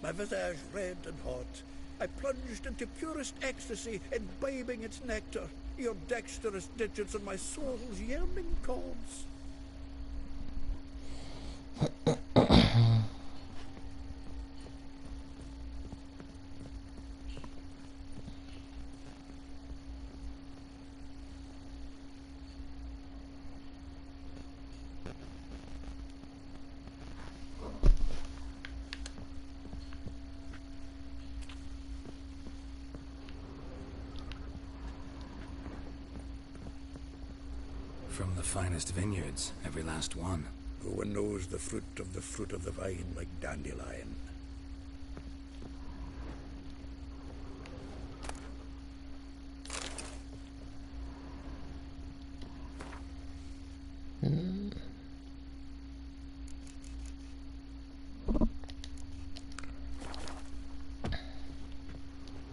my visage red and hot. I plunged into purest ecstasy, imbibing its nectar, your dexterous digits on my soul's yearning chords. From the finest vineyards, every last one. No one knows the fruit of the vine like Dandelion.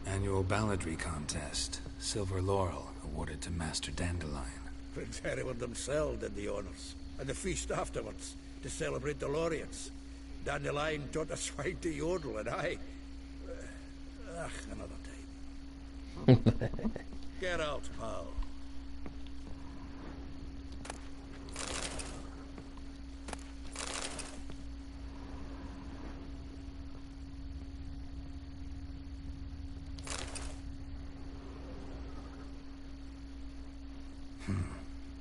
Annual balladry contest. Silver laurel awarded to Master Dandelion. Prince Hereward himself did the honors, and the feast afterwards, to celebrate the laureates. Dandelion taught a swine to yodel, and I... another time. Get out, pal. Hmm.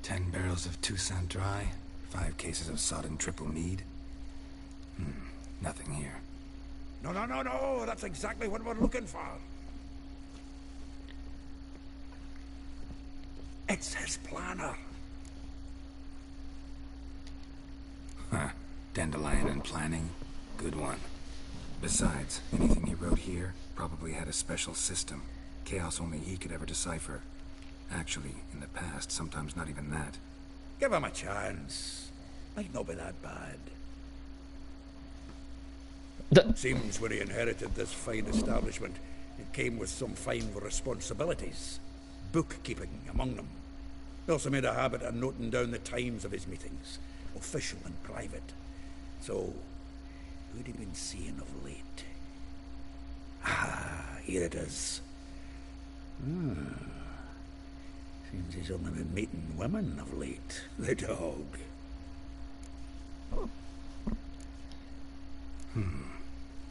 10 barrels of Toussaint Dry, 5 cases of sodden triple mead. Nothing here. No, that's exactly what we're looking for. It's his planner. Huh. Dandelion and planning. Good one. Besides, anything he wrote here probably had a special system. Chaos only he could ever decipher. Actually, in the past, sometimes not even that. Give him a chance. Might not be that bad. Seems when he inherited this fine establishment, it came with some fine responsibilities. Bookkeeping among them. He also made a habit of noting down the times of his meetings, official and private. So, who'd he been seeing of late? Ah, here it is. Seems he's only been meeting women of late. The dog.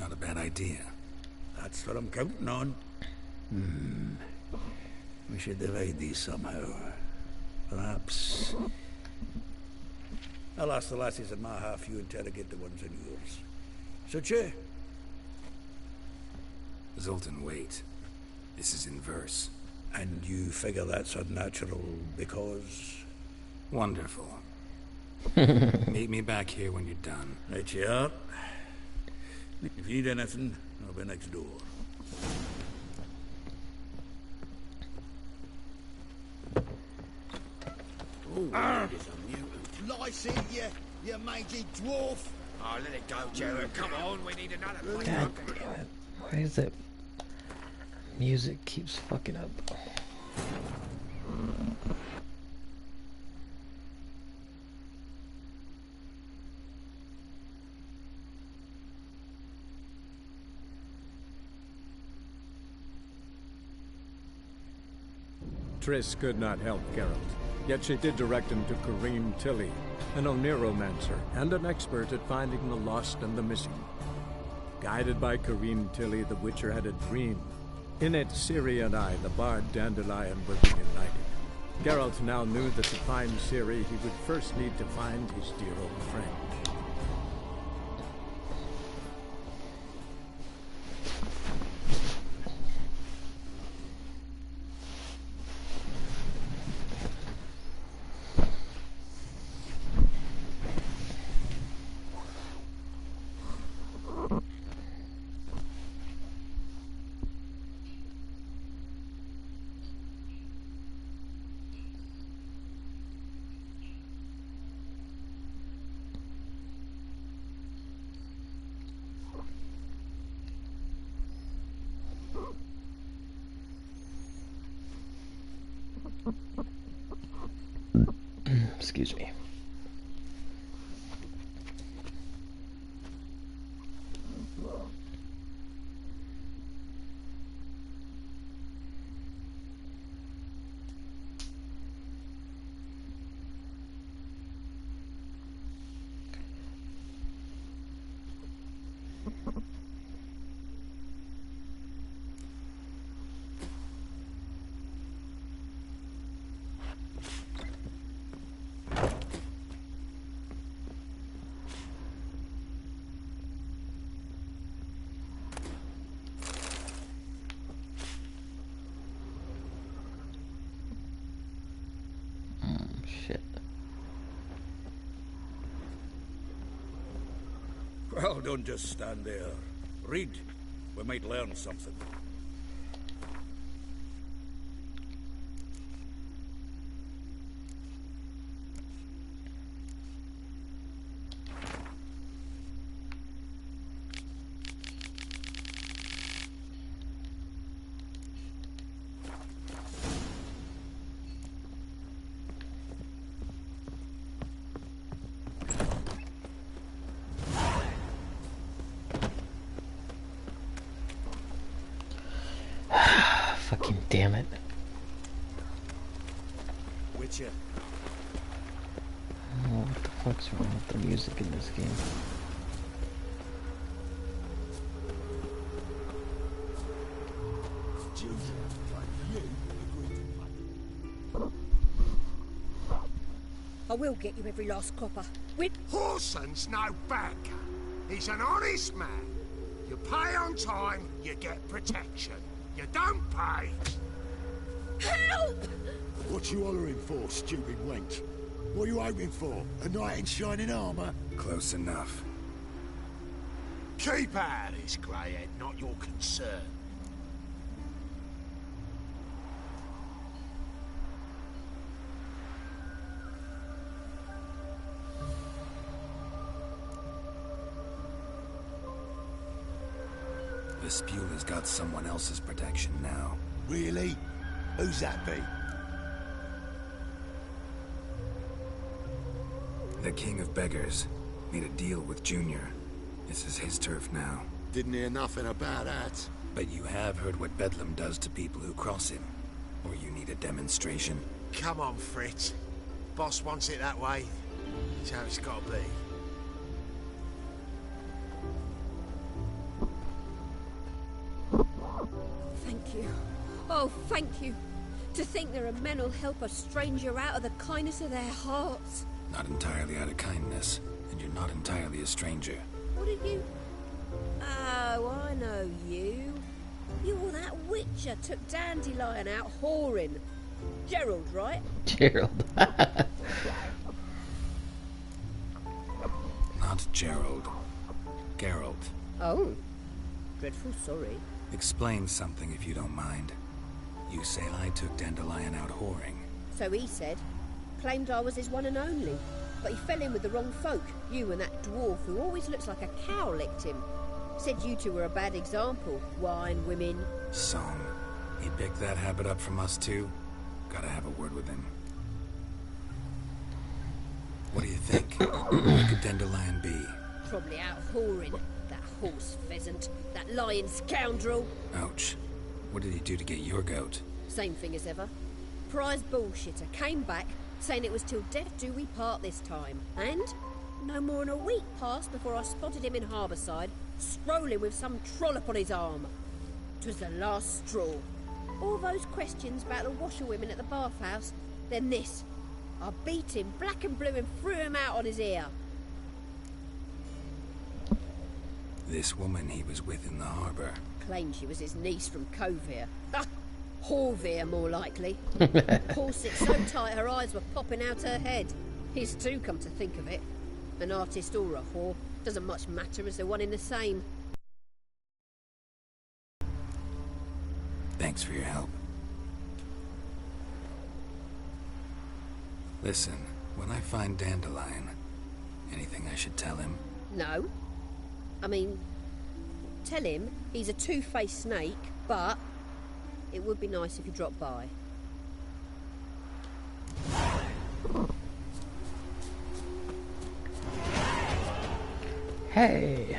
Not a bad idea. That's what I'm counting on. We should divide these somehow. Perhaps... I'll ask the lassies in my half, you interrogate the ones in yours. Suit you? Zoltan, wait. This is in verse. And you figure that's unnatural because... Wonderful. Meet me back here when you're done. Right you are. If you need anything, I'll be next door. Oh, that is a mutant. Lice it, you mangy dwarf. Oh, let it go, Jared. Come on, we need another place. God damn it. Why is it music keeps fucking up? Triss could not help Geralt, yet she did direct him to Kareem Tilly, an Oniromancer and an expert at finding the lost and the missing. Guided by Kareem Tilly, the Witcher had a dream. In it, Ciri and I, the bard Dandelion, were reunited. Geralt now knew that to find Ciri, he would first need to find his dear old friend. Excuse me. Well, don't just stand there. Read. We might learn something. Fucking damn it. Witcher. Oh, what the fuck's wrong with the music in this game? I will get you every last copper. Horson's no banker. He's an honest man. You pay on time, you get protection. You don't pay. Help! What you hollering for, stupid wench? What are you hoping for? A knight in shining armour? Close enough. Keep out of this, greyhead, not your concern. The Spewler's got someone else's protection now. Really? Who's that be? The King of Beggars made a deal with Junior. This is his turf now. Didn't hear nothing about that. But you have heard what Bedlam does to people who cross him. Or you need a demonstration? Come on, Fritz. Boss wants it that way. It's how it's gotta be. Thank you. Oh, thank you. To think there are men who'll help a stranger out of the kindness of their hearts. Not entirely out of kindness, and you're not entirely a stranger. What did you... Oh, I know you. You're that witcher took Dandelion out whoring. Gerald, right? Gerald. Not Gerald. Geralt. Oh. Dreadful sorry. Explain something if you don't mind. You say I took Dandelion out whoring. So he said. Claimed I was his one and only. But he fell in with the wrong folk. You and that dwarf who always looks like a cow licked him. Said you two were a bad example. Wine, women. Song. He picked that habit up from us too? Gotta have a word with him. What do you think? Where could Dandelion be? Probably out whoring. That horse pheasant. That lying scoundrel. Ouch. What did he do to get your goat? Same thing as ever. Prize bullshitter came back, saying it was till death do we part this time. And no more than a week passed before I spotted him in Harbourside, strolling with some trollop on his arm. 'Twas the last straw. All those questions about the washerwomen at the bathhouse, then this. I beat him black and blue and threw him out on his ear. This woman he was with in the harbour. Claimed she was his niece from Kovir. Horvir, more likely. Corset so tight her eyes were popping out her head. His too, come to think of it. An artist or a whore. Doesn't much matter as they're one in the same. Thanks for your help. Listen, when I find Dandelion, anything I should tell him? No. I mean, tell him he's a two-faced snake, but it would be nice if he dropped by. Hey.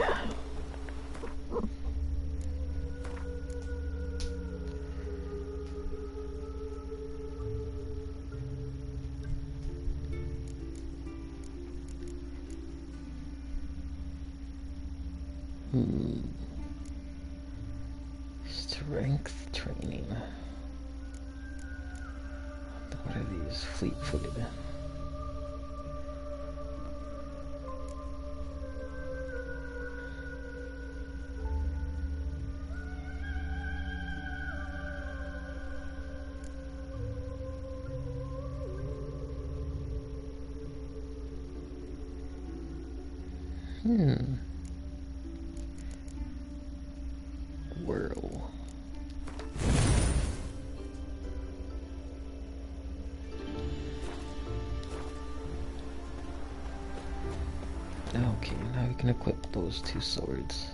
Strength training. What are these? Fleet-footed. whirl. Okay, now we can equip those two swords.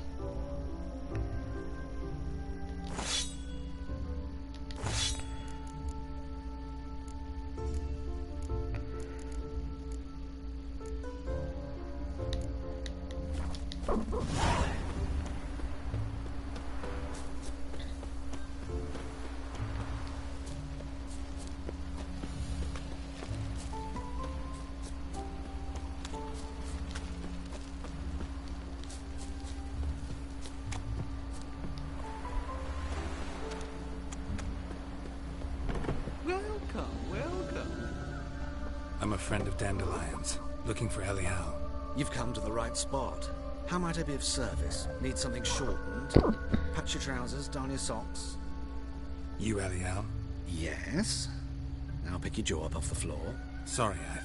I'm a friend of Dandelion's, looking for Elial. You've come to the right spot. How might I be of service? Need something shortened? Patch your trousers, darn your socks. You Elial? Yes? Now pick your jaw up off the floor. Sorry, I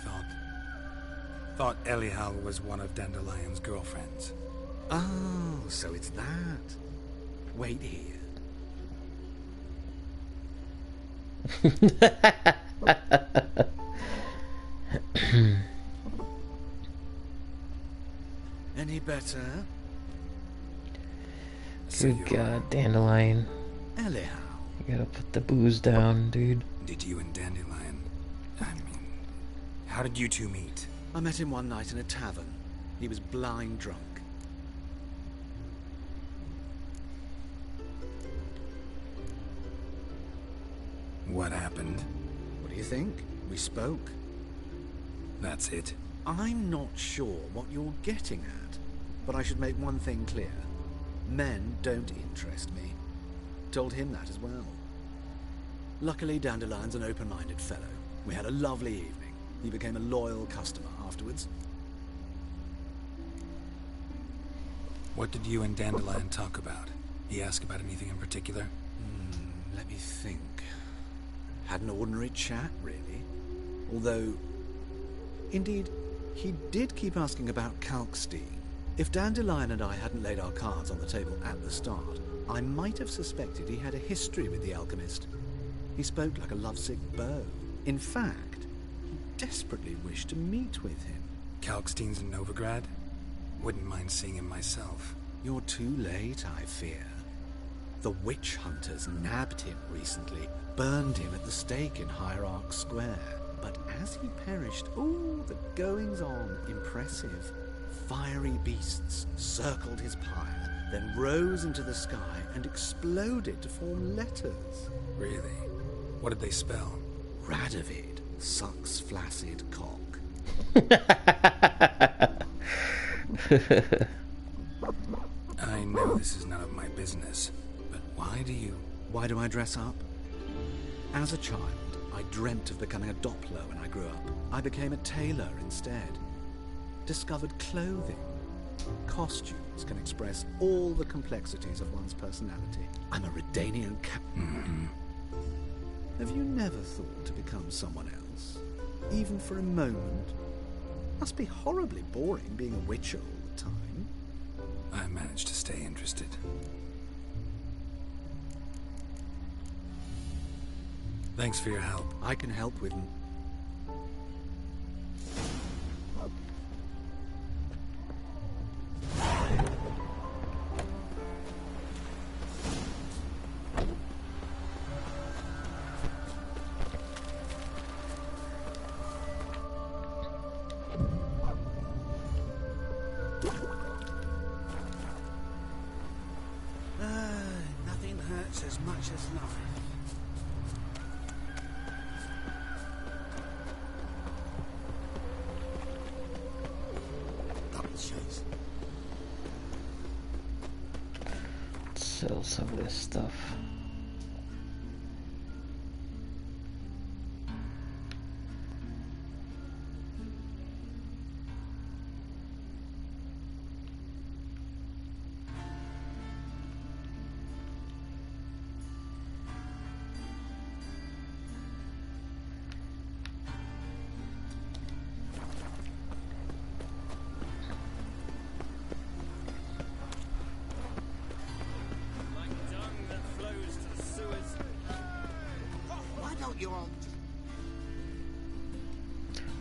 thought Elial was one of Dandelion's girlfriends. Oh, so it's that. Wait here. Any better? Good God, Dandelion. Elial. You gotta put the booze down, dude. Did you and Dandelion... I mean... How did you two meet? I met him one night in a tavern. He was blind drunk. What happened? What do you think? We spoke. That's it? I'm not sure what you're getting at, but I should make one thing clear. Men don't interest me. Told him that as well. Luckily, Dandelion's an open-minded fellow. We had a lovely evening. He became a loyal customer afterwards. What did you and Dandelion talk about? He asked about anything in particular? Let me think. Had an ordinary chat, really. Although, indeed, he did keep asking about Kalkstein. If Dandelion and I hadn't laid our cards on the table at the start, I might have suspected he had a history with the alchemist. He spoke like a lovesick beau. In fact, he desperately wished to meet with him. Kalkstein's in Novigrad? Wouldn't mind seeing him myself. You're too late, I fear. The witch hunters nabbed him recently, burned him at the stake in Hierarch Square. But as he perished, the goings-on, impressive. Fiery beasts circled his pyre, then rose into the sky and exploded to form letters. Really? What did they spell? Radovid sucks flaccid cock. I know this is none of my business, but why do you... Why do I dress up? As a child, I dreamt of becoming a Doppler when I grew up. I became a tailor instead. Discovered clothing. Costumes can express all the complexities of one's personality. I'm a Redanian Have you never thought to become someone else? Even for a moment? Must be horribly boring being a witcher all the time. I managed to stay interested. Thanks for your help. I can help with... Nothing hurts as much as life. Sell some of this stuff.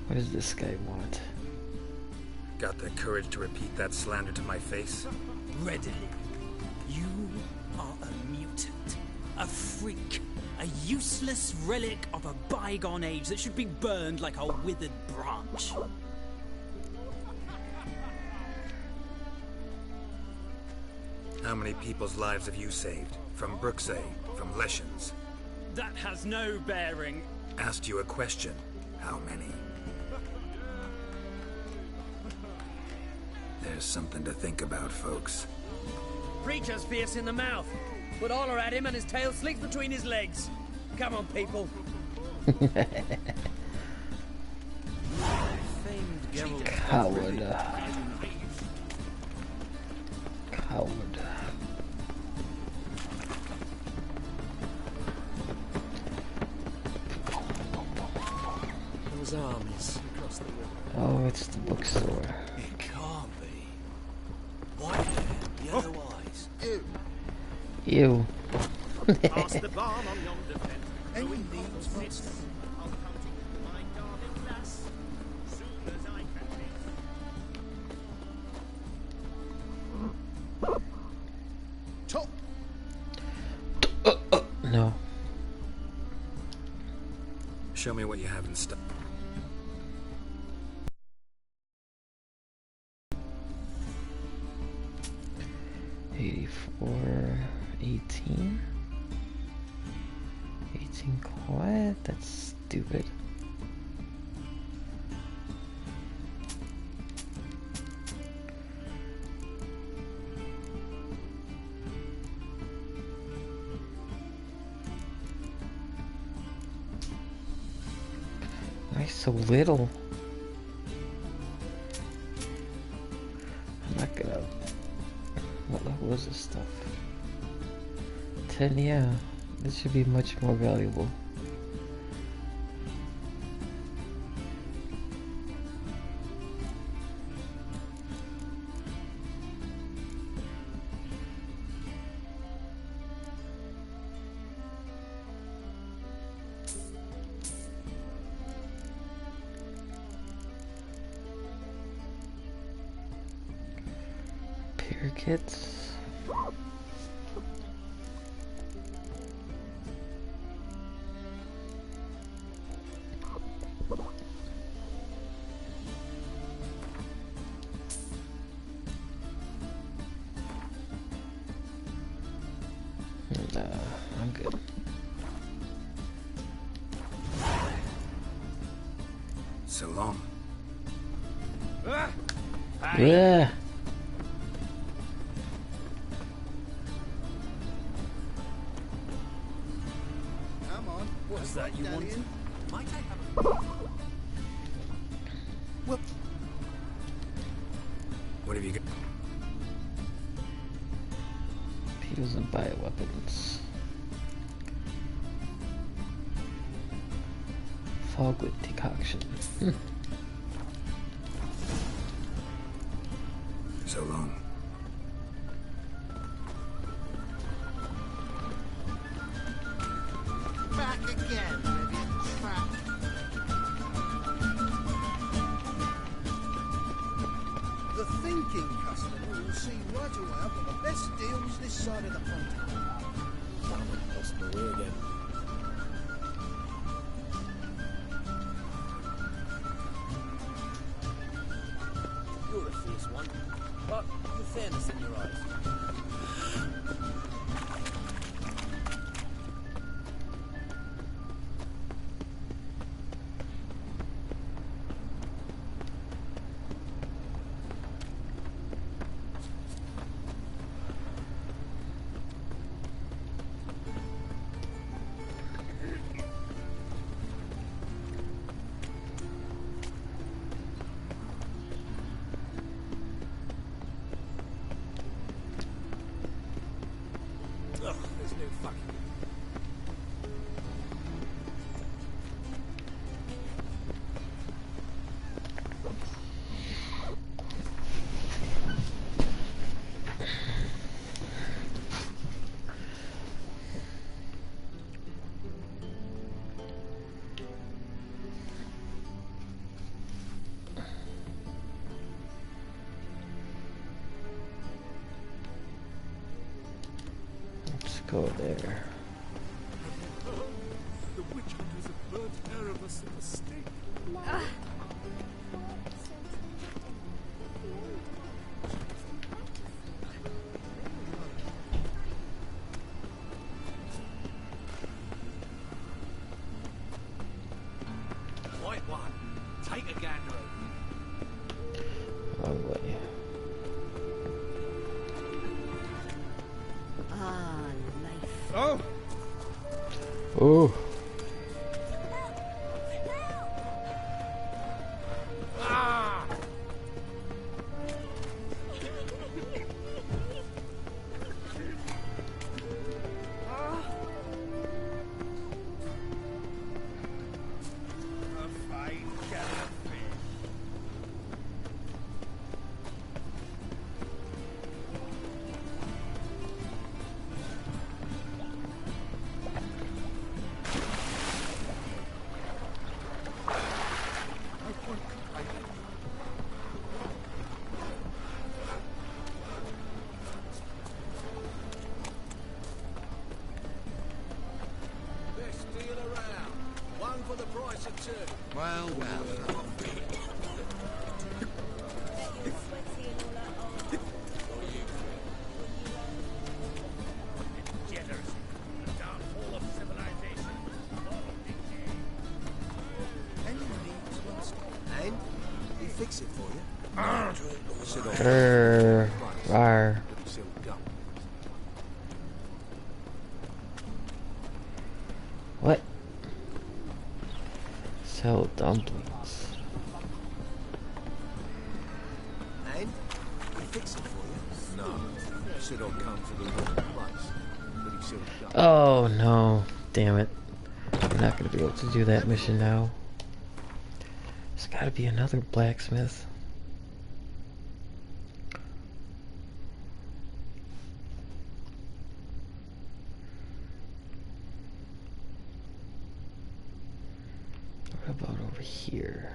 What does this guy want? Got the courage to repeat that slander to my face? Readily. You are a mutant, a freak, a useless relic of a bygone age that should be burned like a withered branch. How many people's lives have you saved? From Brooksay, from Leshens? That has no bearing. Asked you a question. How many? There's something to think about, folks. Preacher's fierce in the mouth, but holler at him and his tail slicks between his legs. Come on, people. Coward. Coward. Those armies across the river. Oh, it's the bookstore. It can't be. White hair, yellow eyes. Ew. Pass the barn on yonder fence. Any needs monster. I'll come to you, my darling lass, soon as I can be. Top. No. Show me what you have in stock. $84, 18. 18 quiet? That's stupid. Why so little? I'm not gonna... What level was this stuff? 10, yeah. This should be much more valuable. Peer kits. I'm good. So long. Yeah. Come on. What's that you want? Might I have Well, What have you got? He doesn't buy weapons. Fog with decoction. So long. back again, idiot trap. The thinking customer will see right away I've got the best deals this side of the pond. Lost my way again. You're a fierce one, but with fairness in your eyes. Ugh, there's no fucking... go there. The witch hunters have burnt Erebus at the stake. White one. Take a gander over. Wrong way. Ah, life. Oh! Ooh. Ah! A fine catfish. Best deal around. One for the price of two. Well, well. Degeneracy. The downfall of civilization. And we fix it for you. Sit on Rawr. so go. What? Sell dumplings. And we fix it for you. No. Said I'll come to the wrong place. But he said go. Oh no. Damn it. We're not gonna be able to do that mission now. There's gotta be another blacksmith. What about over here?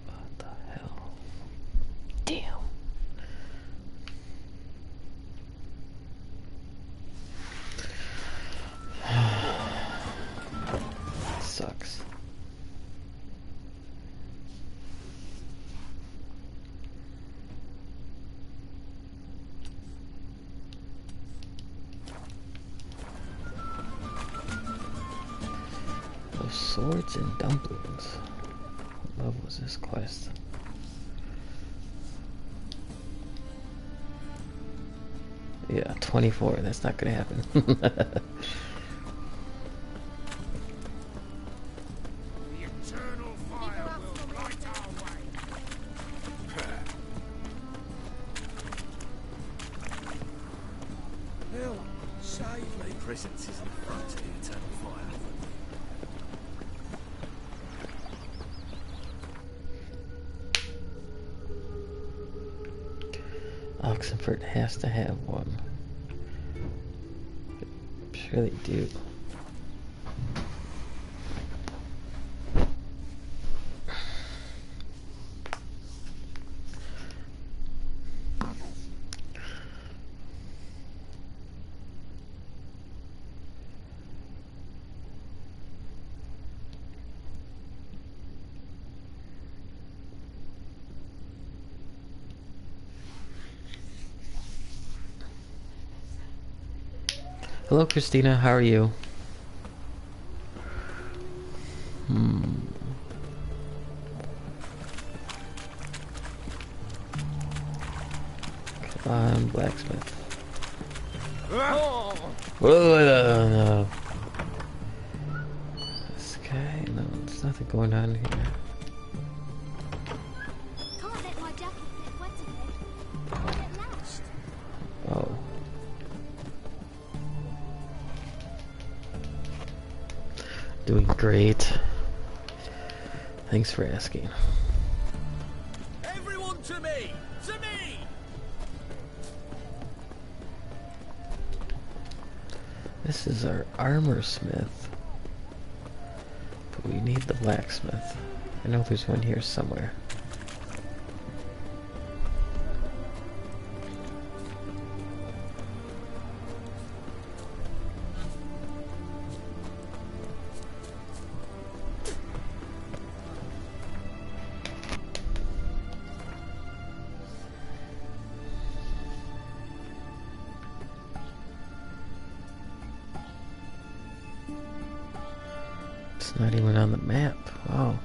What the hell? Damn. Sucks. Those swords and dumplings. What level was this quest? Yeah, 24. That's not gonna happen. The eternal fire will light our way. Hell, save me. Presence is in front of the eternal fire. Oxenford has to have one. I'm sure they do. Hello, Christina. How are you? Come on, blacksmith. Oh, no. This guy, no, there's nothing going on here. Can't let my jacket get wet again. I'll get lashed. Oh. Doing great. Thanks for asking. Everyone to me! To me! This is our armor smith. But we need the blacksmith. I know there's one here somewhere. It's not even on the map. Wow.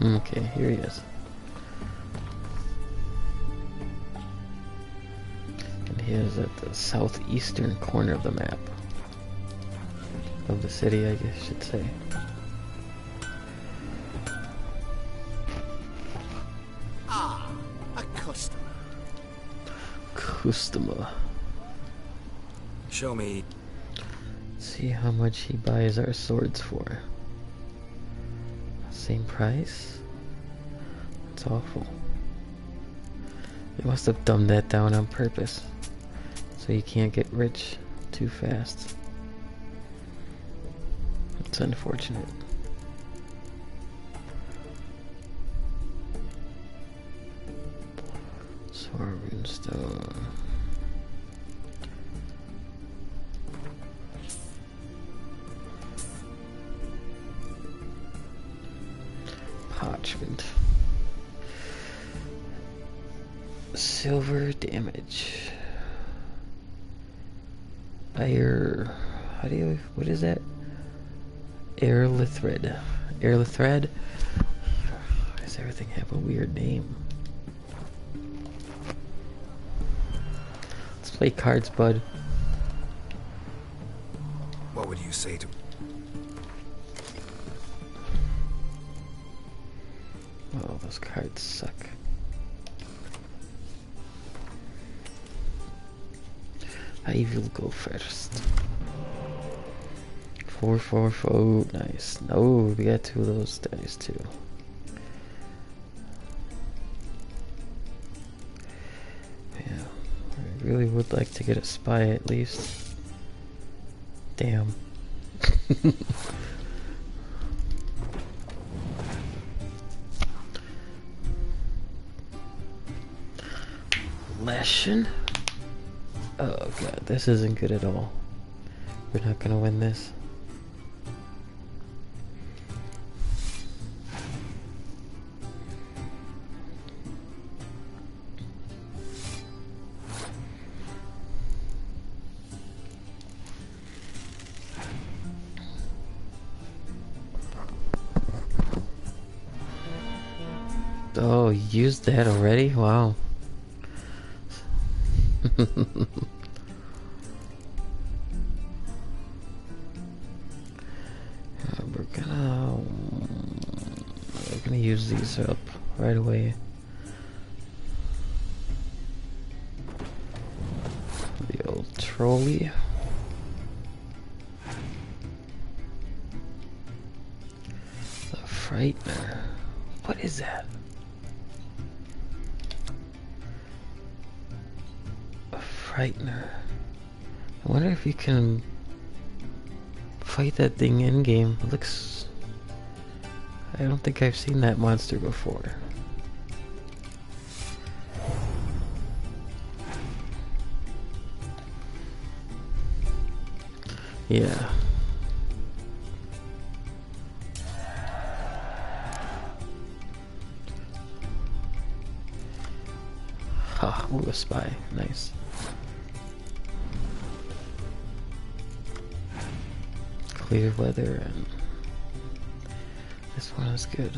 Okay, here he is. And he is at the southeastern corner of the map. Of the city, I guess you should say. Ah, a customer. Customer. Show me. See how much he buys our swords for. Same price? That's awful. They must have dumbed that down on purpose. So you can't get rich too fast. It's unfortunate. Sword runestone. Parchment. Silver damage. Air. How do you. What is that? Aerolithred. Aerolithred? Why does everything have a weird name? Let's play cards, bud. What would you say to... Oh, those cards suck. I will go first. 4, 4, 4. Nice. No, we got 2 of those dice too. Yeah, I really would like to get a spy at least. Damn. Lesson? Oh god, this isn't good at all. We're not gonna win this. Oh, you used that already? Wow. We're gonna use these up right away. The old trolley. The Frightener. What is that? A Frightener. I wonder if you can fight that thing in game. It looks... I don't think I've seen that monster before. Yeah. Ha, ooh, a spy. Nice. Clear weather, and this one is good.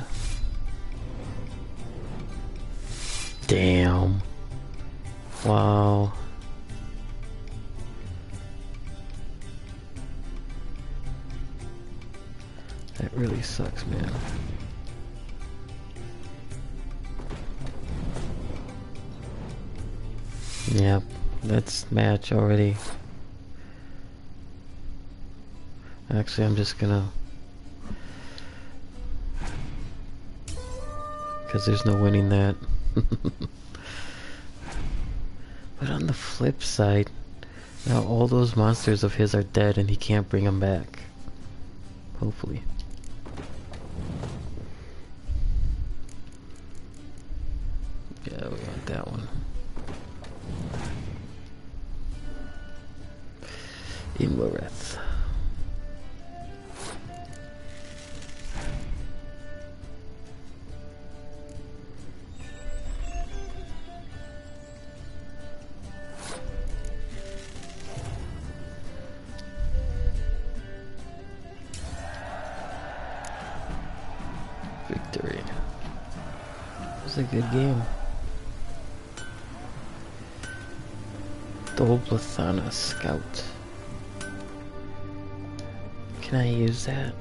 Damn. Wow. That really sucks, man. Yep, that's match already. Actually, I'm just gonna... because there's no winning that. But on the flip side, now all those monsters of his are dead and he can't bring them back. Hopefully. Yeah, we want that one. Inwareth. victory. It was a good game. Doblathana Scout. Can I use that?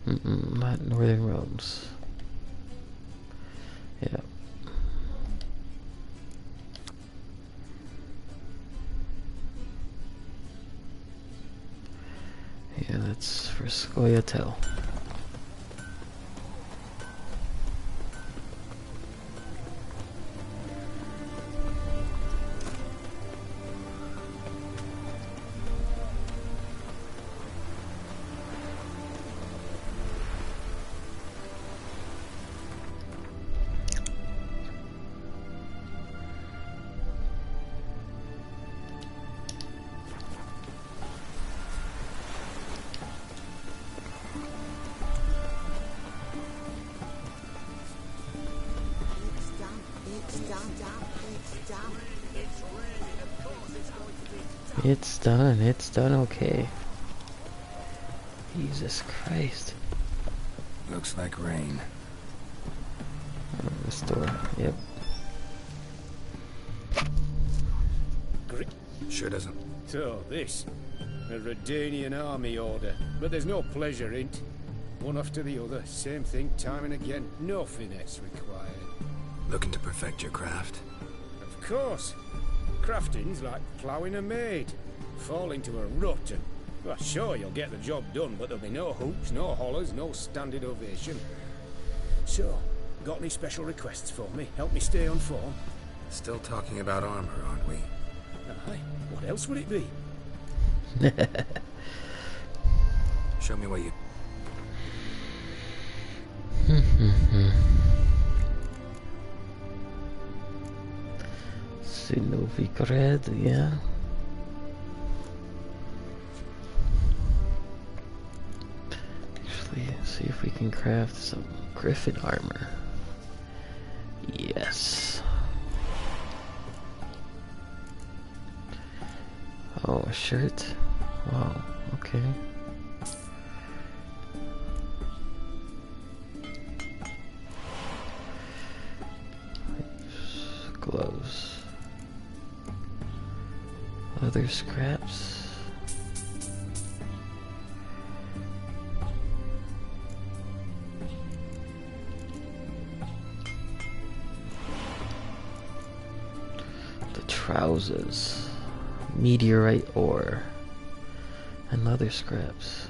Not Northern Realms. Yeah. Yeah, that's for Scoia'tael. It's done okay. Jesus Christ. Looks like rain. Restore, yep. Sure doesn't. So, this. A Redanian army order. But there's no pleasure in it. One after the other, same thing time and again. No finesse required. Looking to perfect your craft? Of course. Crafting's like ploughing a maid. Fall into a rut and... Well, sure, you'll get the job done, but there'll be no hoops, no hollers, no standing ovation. So, got any special requests for me? Help me stay on form? Still talking about armor, aren't we? Aye. What else would it be? Show me what you... Novigrad, yeah. Actually, see if we can craft some griffin armor. Yes. Oh, a shirt? Wow, okay. Gloves. Leather scraps. The trousers. Meteorite ore. And leather scraps.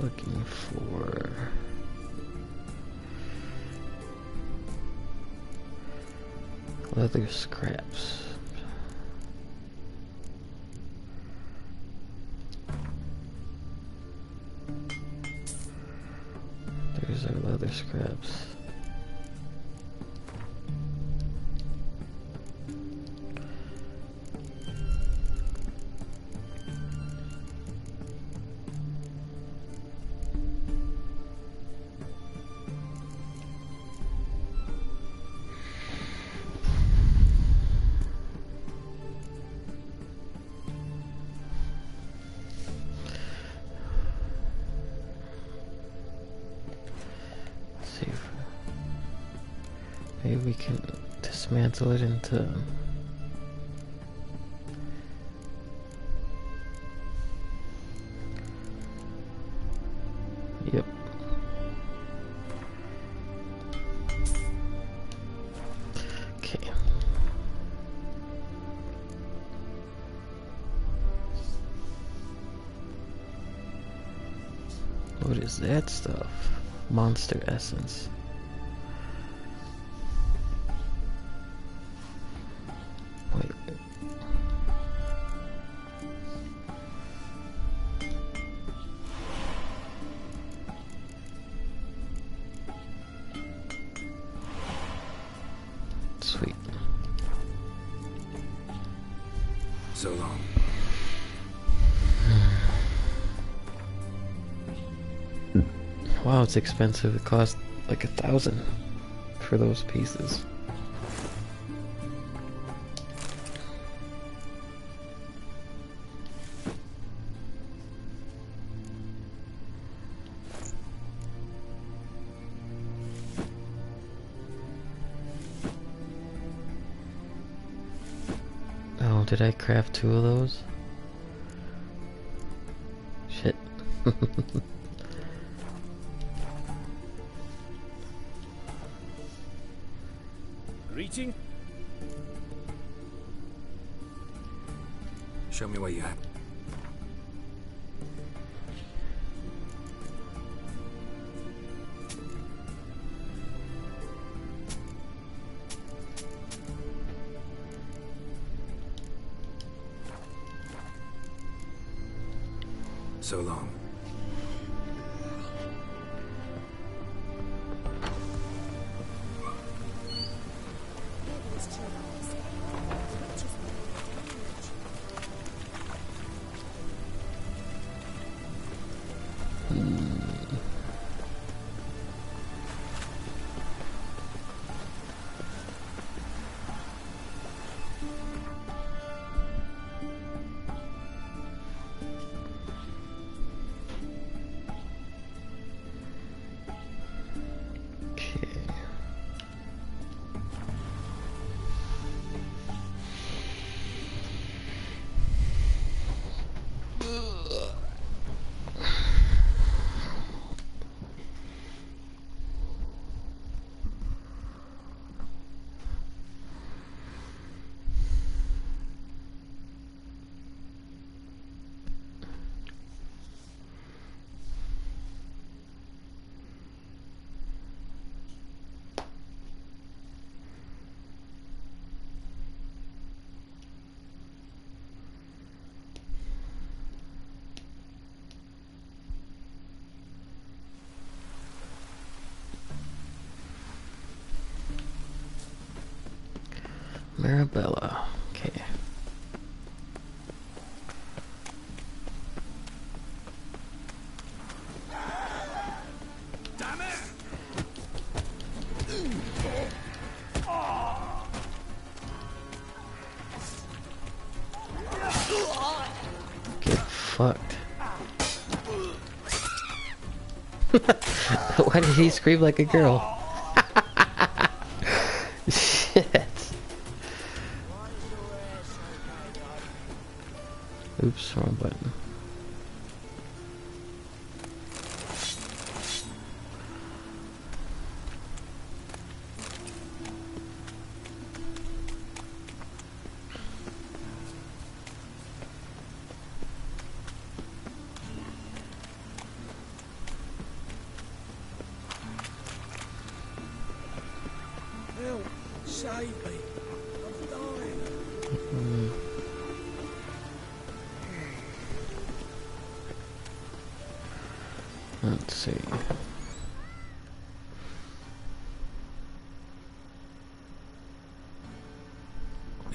Looking for leather scraps. There's our leather scraps. Maybe we can dismantle it into... Yep. Okay. What is that stuff? Monster essence. Sweet. So long. Wow, it's expensive. It cost like 1,000 for those pieces. Oh, did I craft 2 of those? Shit. Greeting? Show me what you have. So long. Marabella. Okay. Damn it! Get fucked. Why did he scream like a girl? Shit. Oops, wrong button. Help! Save me! I'm dying! Let's see.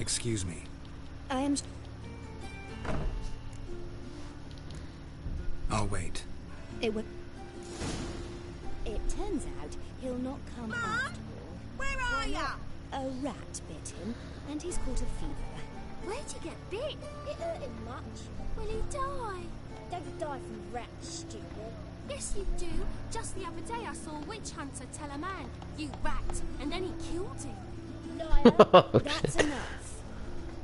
Excuse me. I am... I'll wait. It would... It turns out he'll not come after all. Where are ya? A rat bit him, and he's caught a fever. Where'd you get bit? It hurt him much. Will he die? Don't die from rats, stupid. Yes, you do. Just the other day I saw a witch hunter tell a man, "You rat," and then he killed him. Liar, that's enough.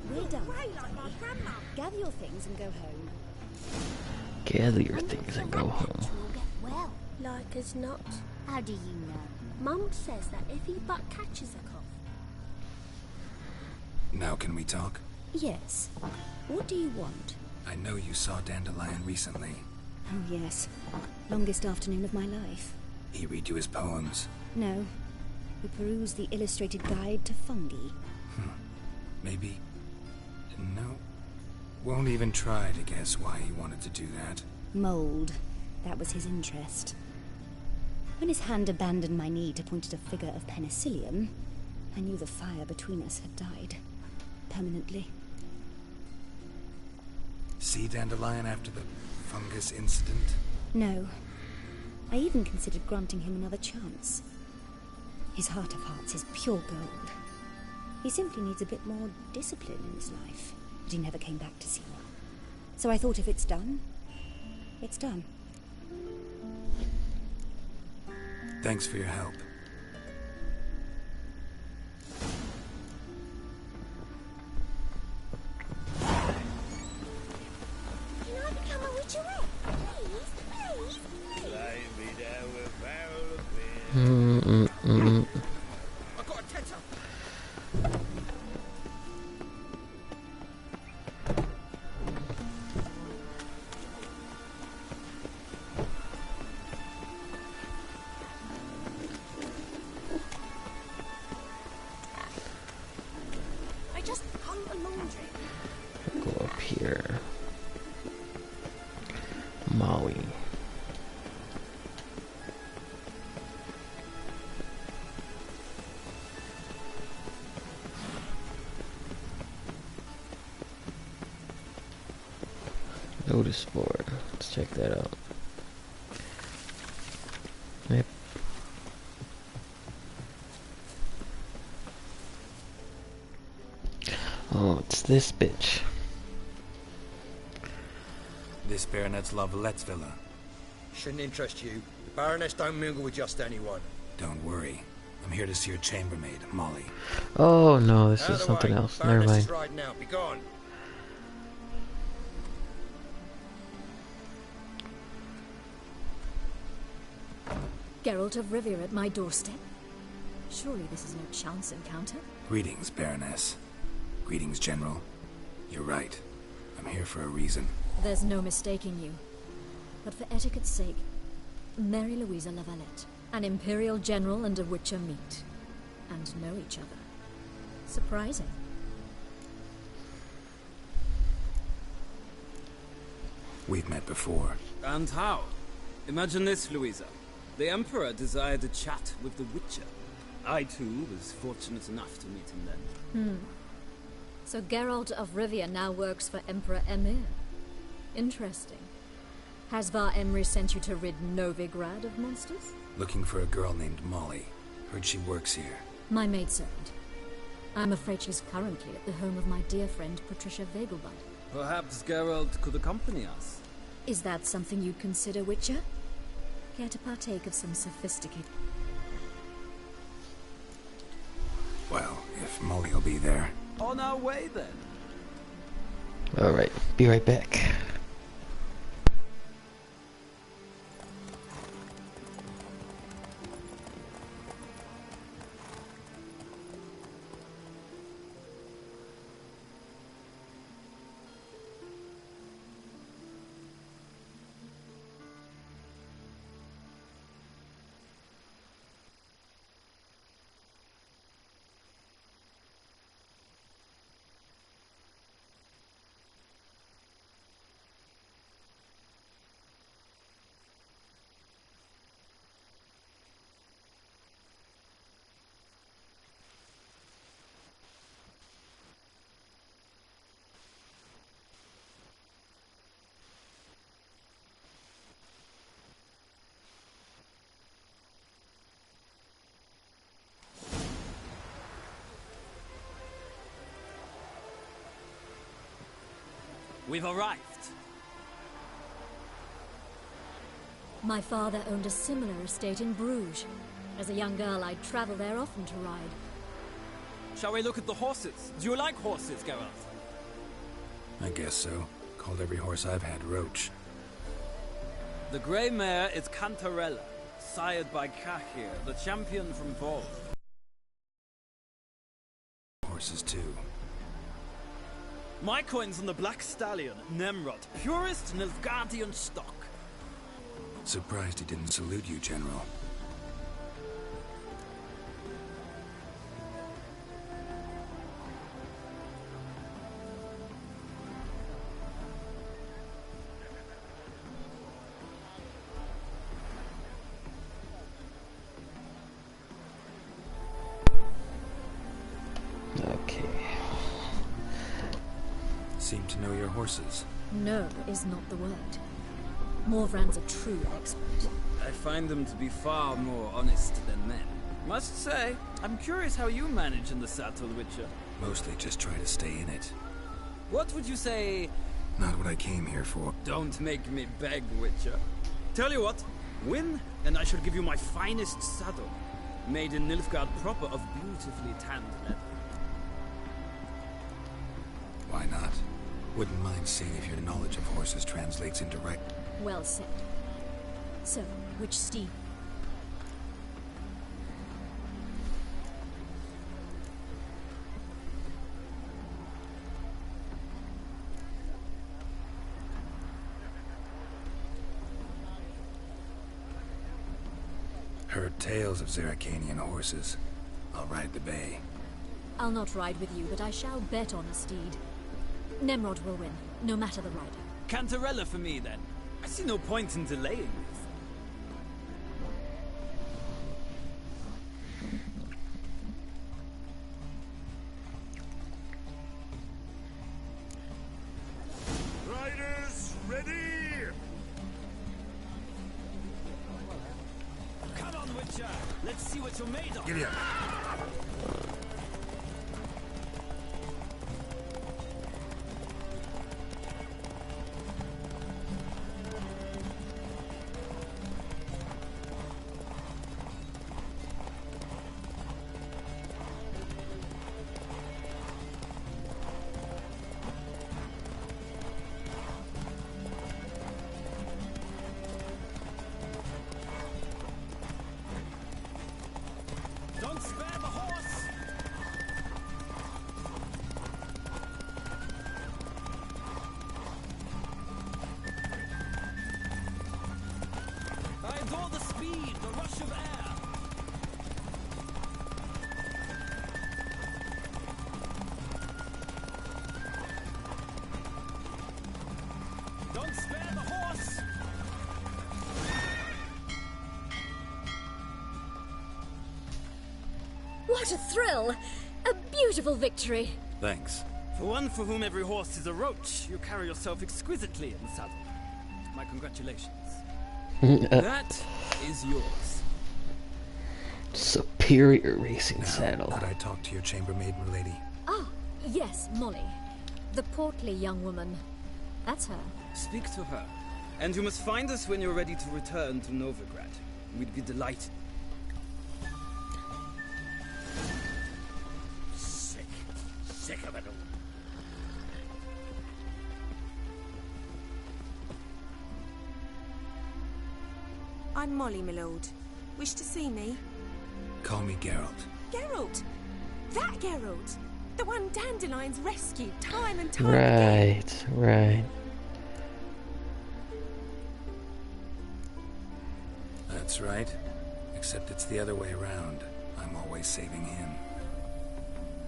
We're done. Pray like my grandma. Gather your things and go home. Gather your things and go home. Will get well. Like as not. How do you know? Mum says that if he but catches a cough. Now can we talk? Yes. What do you want? I know you saw Dandelion recently. Oh, yes. Longest afternoon of my life. He read you his poems. No. We perused the illustrated guide to fungi. Maybe... No. Won't even try to guess why he wanted to do that. Mold. That was his interest. When his hand abandoned my knee to point at a figure of penicillium, I knew the fire between us had died. Permanently. See Dandelion after the fungus incident? No. I even considered granting him another chance. His heart of hearts is pure gold. He simply needs a bit more discipline in his life. But he never came back to see me. So I thought if it's done, it's done. Thanks for your help. Can I become a witcherette? Please, please, Lay me down with a barrel of beer. I've got a tetter. I just hung the laundry. Go up here. Maui. Notice board. Let's check that out. Yep. Oh, it's this bitch. This Baronet's La Vallette's villa. Shouldn't interest you. The Baroness don't mingle with just anyone. Don't worry. I'm here to see your chambermaid, Molly. Oh no, this Out of is the something way. else. Baroness Never mind. is riding out. Be gone. Geralt of Rivia at my doorstep? Surely this is no chance encounter? Greetings, Baroness. Greetings, General. You're right. I'm here for a reason. There's no mistaking you. But for etiquette's sake, Mary Louisa La Valette, an Imperial General and a Witcher meet. And know each other. Surprising. We've met before. And how? Imagine this, Louisa. The Emperor desired a chat with the Witcher. I, too, was fortunate enough to meet him then. So Geralt of Rivia now works for Emperor Emir. Interesting. Has Var Emry sent you to rid Novigrad of monsters? Looking for a girl named Molly. Heard she works here. My maidservant. I'm afraid she's currently at the home of my dear friend Patricia Vegelbud. Perhaps Geralt could accompany us. Is that something you'd consider, Witcher? Care to partake of some sophisticated... Well, if Molly'll be there. On our way, then. Alright, be right back. We've arrived. My father owned a similar estate in Bruges. As a young girl, I'd travel there often to ride. Shall we look at the horses? Do you like horses, Geralt? I guess so. Called every horse I've had Roach. The grey mare is Cantarella, sired by Kahir, the champion from Vol. Horses too. My coin's on the Black Stallion, Nemrod, purest Nilfgaardian stock. Surprised he didn't salute you, General. Okay. Seem to know your horses. No is not the word. Morvran's a true expert. I find them to be far more honest than men. Must say, I'm curious how you manage in the saddle, Witcher. Mostly just try to stay in it. What would you say? Not what I came here for. Don't make me beg, Witcher. Tell you what, win, and I shall give you my finest saddle. Made in Nilfgaard proper of beautifully tanned leather. Why not? Wouldn't mind seeing if your knowledge of horses translates into right. Well said. So, which steed? Heard tales of Zeracanian horses. I'll ride the bay. I'll not ride with you, but I shall bet on a steed. Nemrod will win, no matter the rider. Cantarella for me, then. I see no point in delaying this. Riders, ready! Come on, Witcher! Let's see what you're made of! Giddy up. Don't spare the horse! I adore the speed, the rush of air. Don't spare the horse! What a thrill! A beautiful victory! Thanks. For one for whom every horse is a roach, you carry yourself exquisitely in the saddle. My congratulations. That is yours. Superior racing Now, saddle. could I talk to your chambermaid, milady? Ah, yes, Molly. The portly young woman. That's her. Speak to her. And you must find us when you're ready to return to Novigrad. We'd be delighted. Sick of it all. I'm Molly, my lord. Wish to see me? Call me Geralt. Geralt! That Geralt! The one Dandelion's rescued time and time again. Right, right. That's right. Except it's the other way around. I'm always saving him.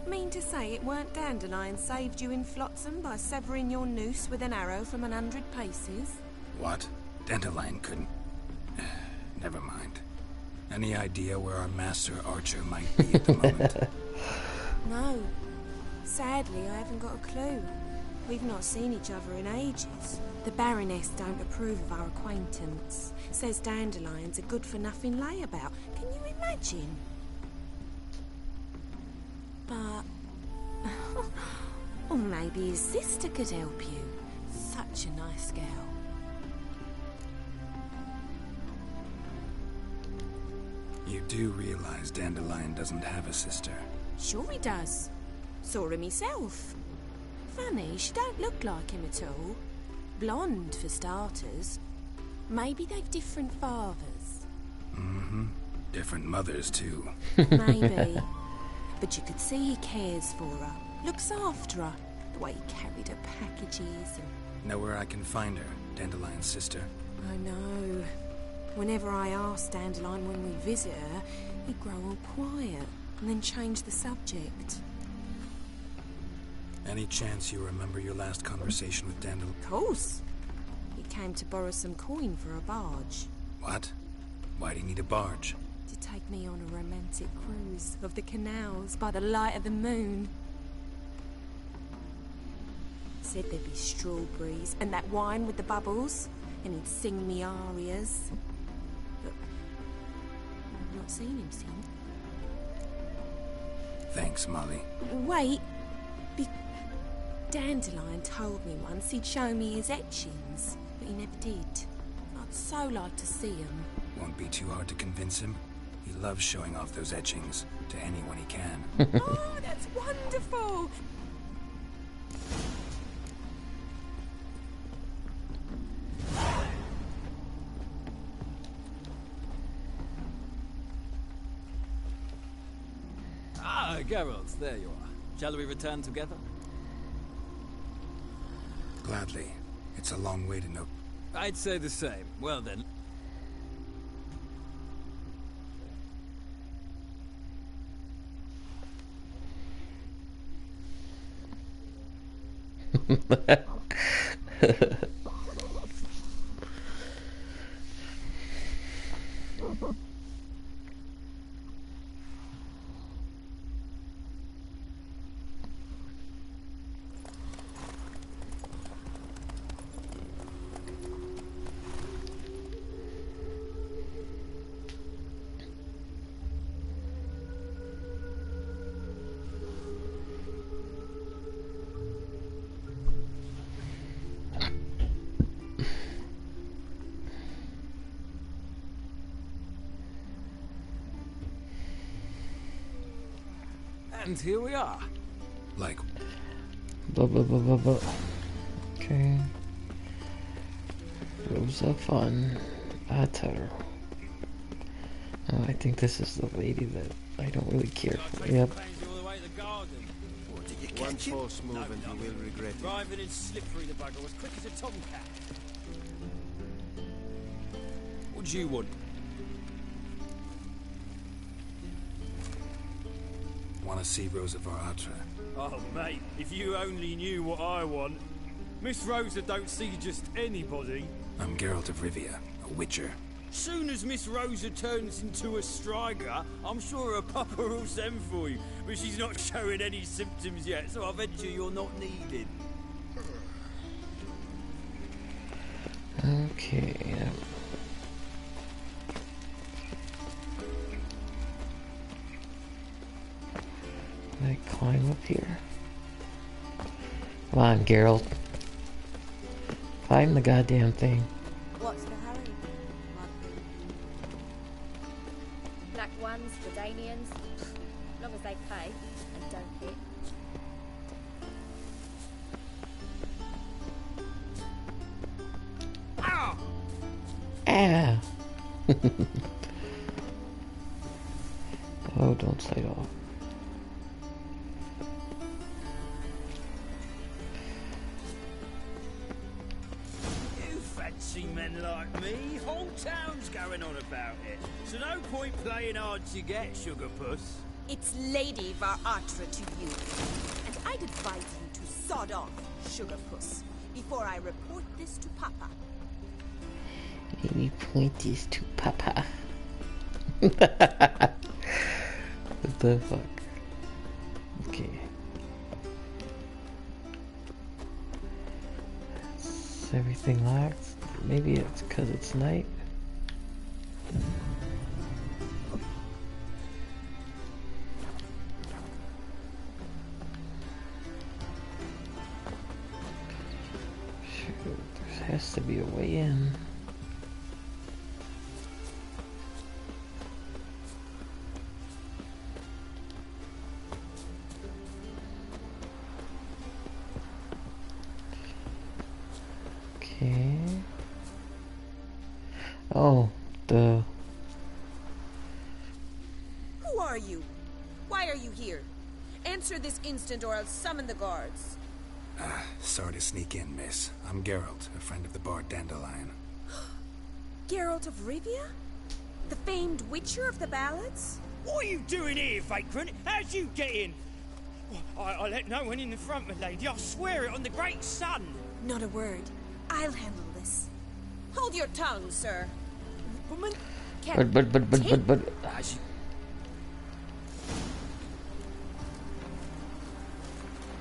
Mean to say it weren't Dandelion saved you in Flotsam by severing your noose with an arrow from 100 paces? What? Dandelion couldn't... Never mind. Any idea where our master archer might be at the moment? No. Sadly, I haven't got a clue. We've not seen each other in ages. The Baroness don't approve of our acquaintance. Says Dandelion's a good-for-nothing layabout. Can you imagine? But... or maybe his sister could help you. Such a nice girl. You do realize Dandelion doesn't have a sister? Sure he does. Saw him himself. Funny, she don't look like him at all. Blonde, for starters. Maybe they've different fathers. Mm-hmm. Different mothers, too. Maybe. But you could see he cares for her. Looks after her. The way he carried her packages and... Know where I can find her, Dandelion's sister? I know. Whenever I ask Dandelion when we visit her, he'd grow all quiet and then change the subject. Any chance you remember your last conversation with Dandelion? Of course. He came to borrow some coin for a barge. What? Why do you need a barge? to take me on a romantic cruise of the canals by the light of the moon. Said there'd be strawberries and that wine with the bubbles, and he'd sing me arias. But I've not seen him since. Thanks, Molly. Wait. Dandelion told me once he'd show me his etchings, but he never did. I'd so like to see them. Won't be too hard to convince him. He loves showing off those etchings to anyone he can. Oh, that's wonderful! Ah, Geralt, there you are. Shall we return together? Gladly. It's a long way to know. I'd say the same. Well then. And here we are. Like... Blah, blah, blah, blah, blah. Okay. Rosa Fun. Atar. Oh, I think this is the lady that I don't really care for. Yep. One false move and you will regret it. Driving in slippery, the bugger was quick as a tomcat. What do you want? Want to see Rosa Atra? Oh, mate, if you only knew what I want. Miss Rosa don't see just anybody. I'm Geralt of Rivia, a witcher. Soon as Miss Rosa turns into a striker, I'm sure her papa will send for you. But she's not showing any symptoms yet, so I venture you're not needed. Okay. Can I climb up here? Come on, Geralt. Climb the goddamn thing. What's the hurry? Black ones, Redanians, as long as they pay and don't hit. Ah! Ah! Oh, don't slide off. You fancy men like me? Whole town's going on about it. So no point playing hard to get, sugar puss. It's Lady Varatra to you. And I'd advise you to sod off, sugar puss, before I report this to Papa. Maybe point these to Papa. What the fuck? Okay. Is everything locked? Maybe it's because it's night. Shoot, there has to be a way in. Okay. Oh, the... Who are you? Why are you here? Answer this instant or I'll summon the guards. Sorry to sneak in, miss. I'm Geralt, a friend of the bard Dandelion. Geralt of Rivia? The famed witcher of the ballads? What are you doing here, vagrant? How'd you get in? I let no one in the front, my lady. I swear it on the great sun. Not a word. I'll handle this. Hold your tongue, sir. Woman, But.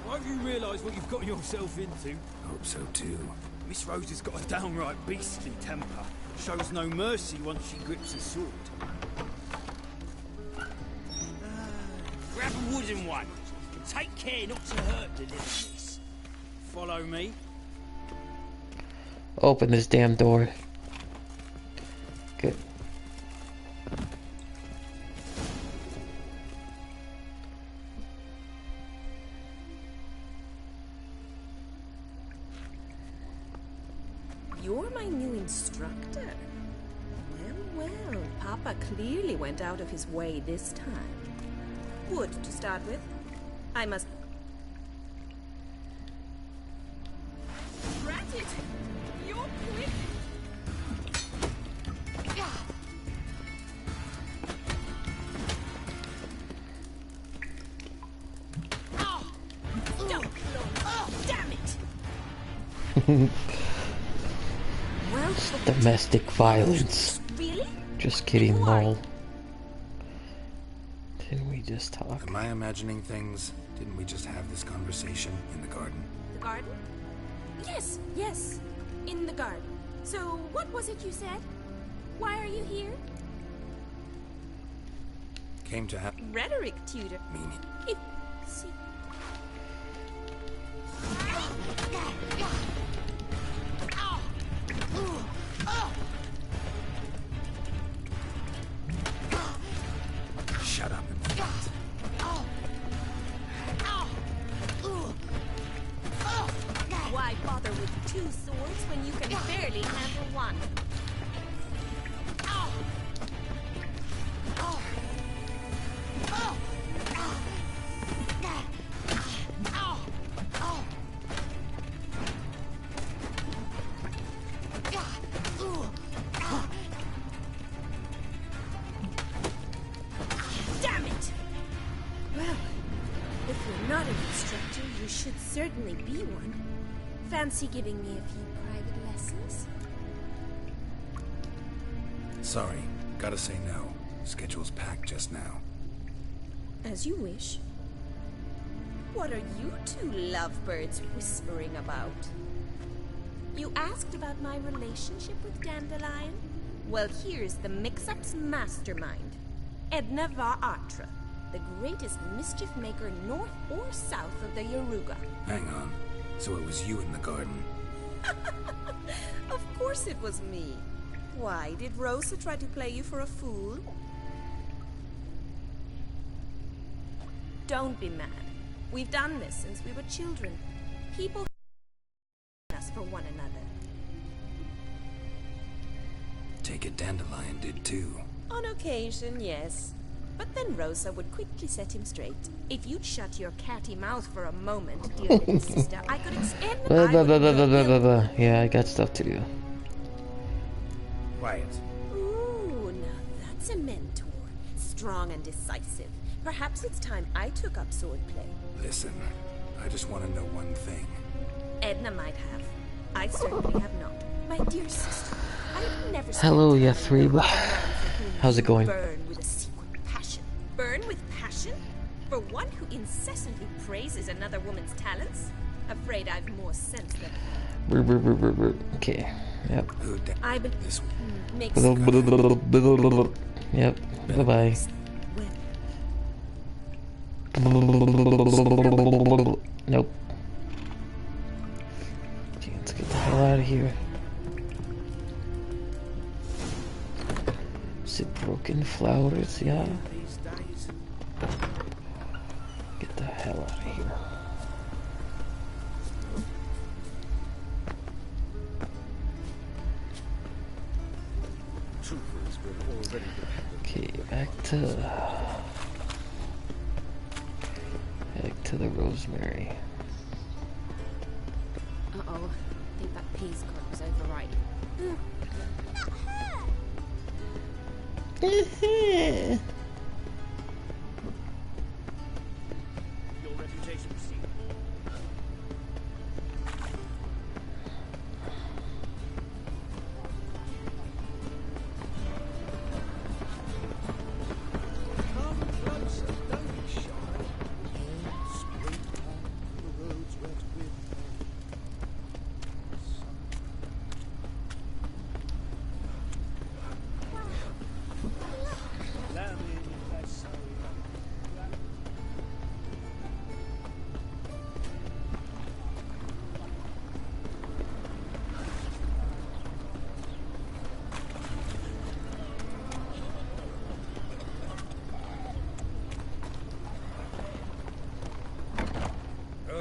Won't you realise what you've got yourself into? Hope so too. Miss Rose has got a downright beastly temper. Shows no mercy once she grips a sword. Grab a wooden one. And take care not to hurt the little miss. Follow me. Open this damn door. Good. You're my new instructor. Well, Papa clearly went out of his way this time. Wood to start with. I must... Drat it! You're quick! Oh! Don't close! Oh, damn it! Well, Domestic violence. really? Just kidding, lol. Didn't we just talk? Am I imagining things? Didn't we just have this conversation in the garden? The garden? Yes. In the garden. So, what was it you said? Why are you here? Came to have... Rhetoric tutor. Meaning? If... See... Shut up and fight. Why bother with two swords when you can barely handle one? Damn it! Well, if you're not an instructor, you should certainly be one. Fancy giving me a few private lessons? Sorry, gotta say no. Schedule's packed just now. As you wish. What are you two lovebirds whispering about? You asked about my relationship with Dandelion? Well, here's the mix-up's mastermind. Edna Va Atra, the greatest mischief maker north or south of the Yaruga. Hang on. So it was you in the garden? Of course it was me. Why, did Rosa try to play you for a fool? Don't be mad. We've done this since we were children. People us for one another. Take it Dandelion did too. On occasion, yes. But then Rosa would quickly set him straight. If you'd shut your catty mouth for a moment, dear little sister, I could extend... Yeah, I got stuff to do. Quiet. Ooh, now that's a mentor. Strong and decisive. Perhaps it's time I took up swordplay. Listen, I just want to know one thing. Edna might have. I certainly have not. My dear sister, I've never... Hello, Yathrib. How's it going? Burn with a secret passion. Burn with passion? For one who incessantly praises another woman's talents? Afraid I've more sense than... Okay. Yep. I believe this makes... Yep. Bye-bye. Nope. Okay, let's get the hell out of here. Is it broken flowers? Yeah. Get the hell out of here. Okay, back to the Rosemary. Uh-oh. I think that peas card was overriding. Your reputation precedes.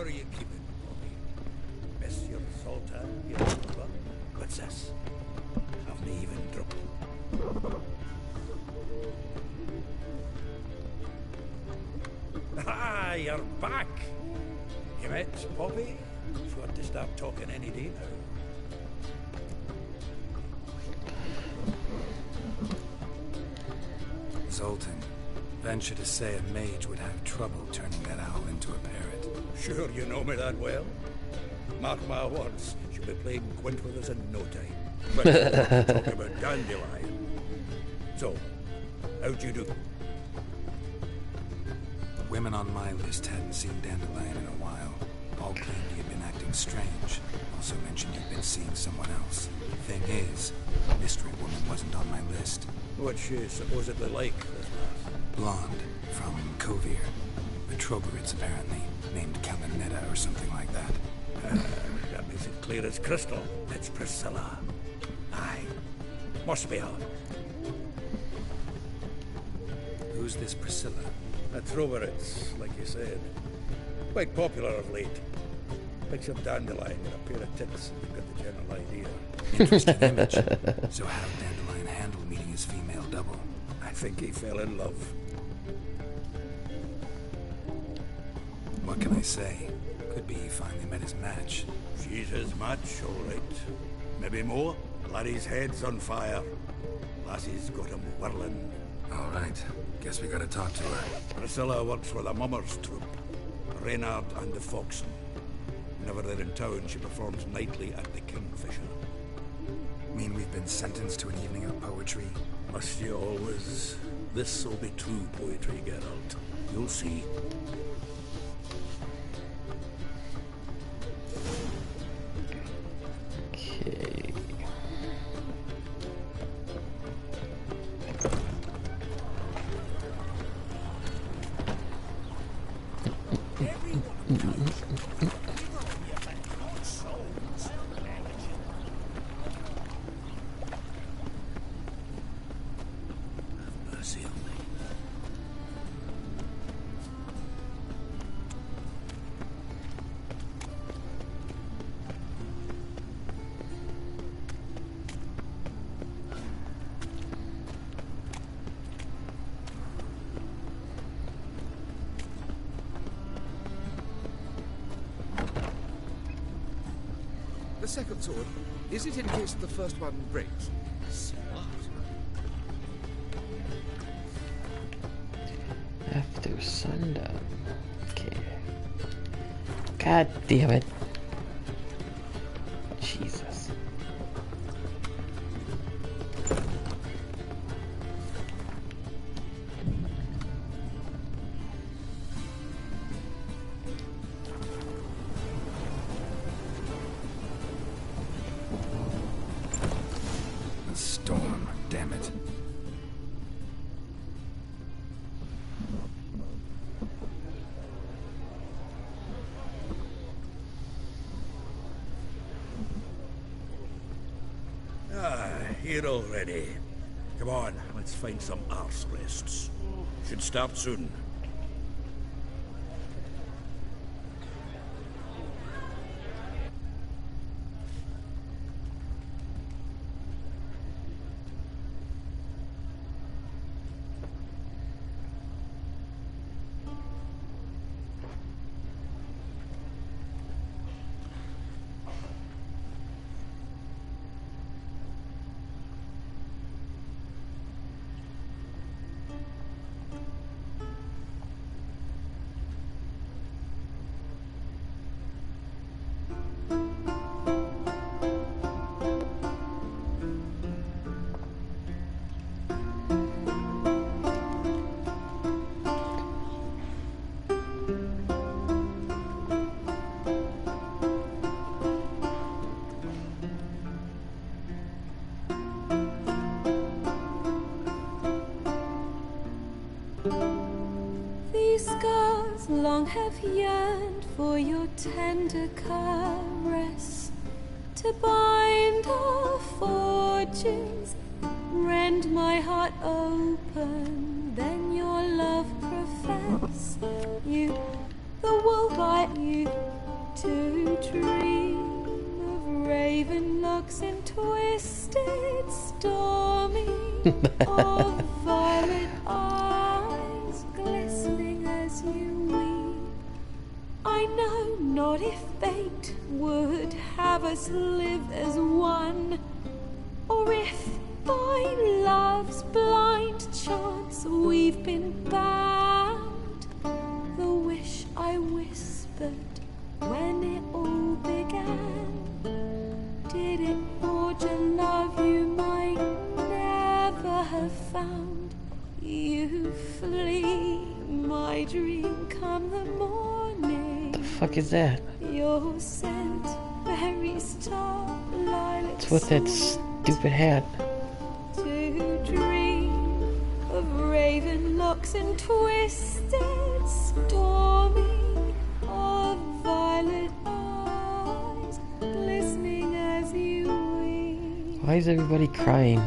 Where are you keeping, Bobby? Monsieur Sultan, you remember? What's this? Haven't even dropped. Ah, you're back! You met Bobby? Sure to start talking any day now. Zoltan, venture to say a mage would have trouble turning that owl into a parrot. Sure you know me that well. Mark my words, she'll be playing quint with us in no time. But talk about Dandelion. So, how'd you do? The women on my list hadn't seen Dandelion in a while. All claimed he had been acting strange. Also mentioned he'd been seeing someone else. Thing is, the mystery woman wasn't on my list. What's she supposedly like, this lass? Blonde, from Kovir. The Trogarids, apparently. Named Kalinetta or something like that. That makes it clear as crystal. It's Priscilla. Aye. Must be her. Who's this Priscilla? A Trogarids, like you said. Quite popular of late. Picture Dandelion with a pair of tits and you've got the general idea. Interesting image. So how did Dandelion handle meeting his female double? I think he fell in love. What can I say? Could be he finally met his match. She's his match, all right. Maybe more. Laddie's head's on fire. Lassie's got him whirling. All right. Guess we gotta talk to her. Priscilla works with a mummers troupe. Reynard and the Foxen. Whenever they're in town, she performs nightly at the Kingfisher. Mean we've been sentenced to an evening of poetry? Must you always? This'll be true poetry, Geralt. You'll see. Okay. The second sword, is it in case the first one breaks? Smart. After sundown. Okay. God damn it. Jesus. A storm, damn it. Here already. Come on, let's find some arse rests. Should start soon. These scars long have yearned for your tender caress, to bind our fortunes, rend my heart open, then your love profess. You, the wolf-eyed youth, looks and twisted, stormy, of violet eyes glistening as you weep. I know not if fate would have us live as one, or if by love's blind chance we've been bound. The wish I whispered when it all began, did it forge a love you might never have found? You flee, my dream come the morning. The fuck is that? Your scent, very star, lilac. What's with that stupid hat? To dream of raven locks and twisted, stormy, of violet eyes glistening as you weep. Why is everybody crying?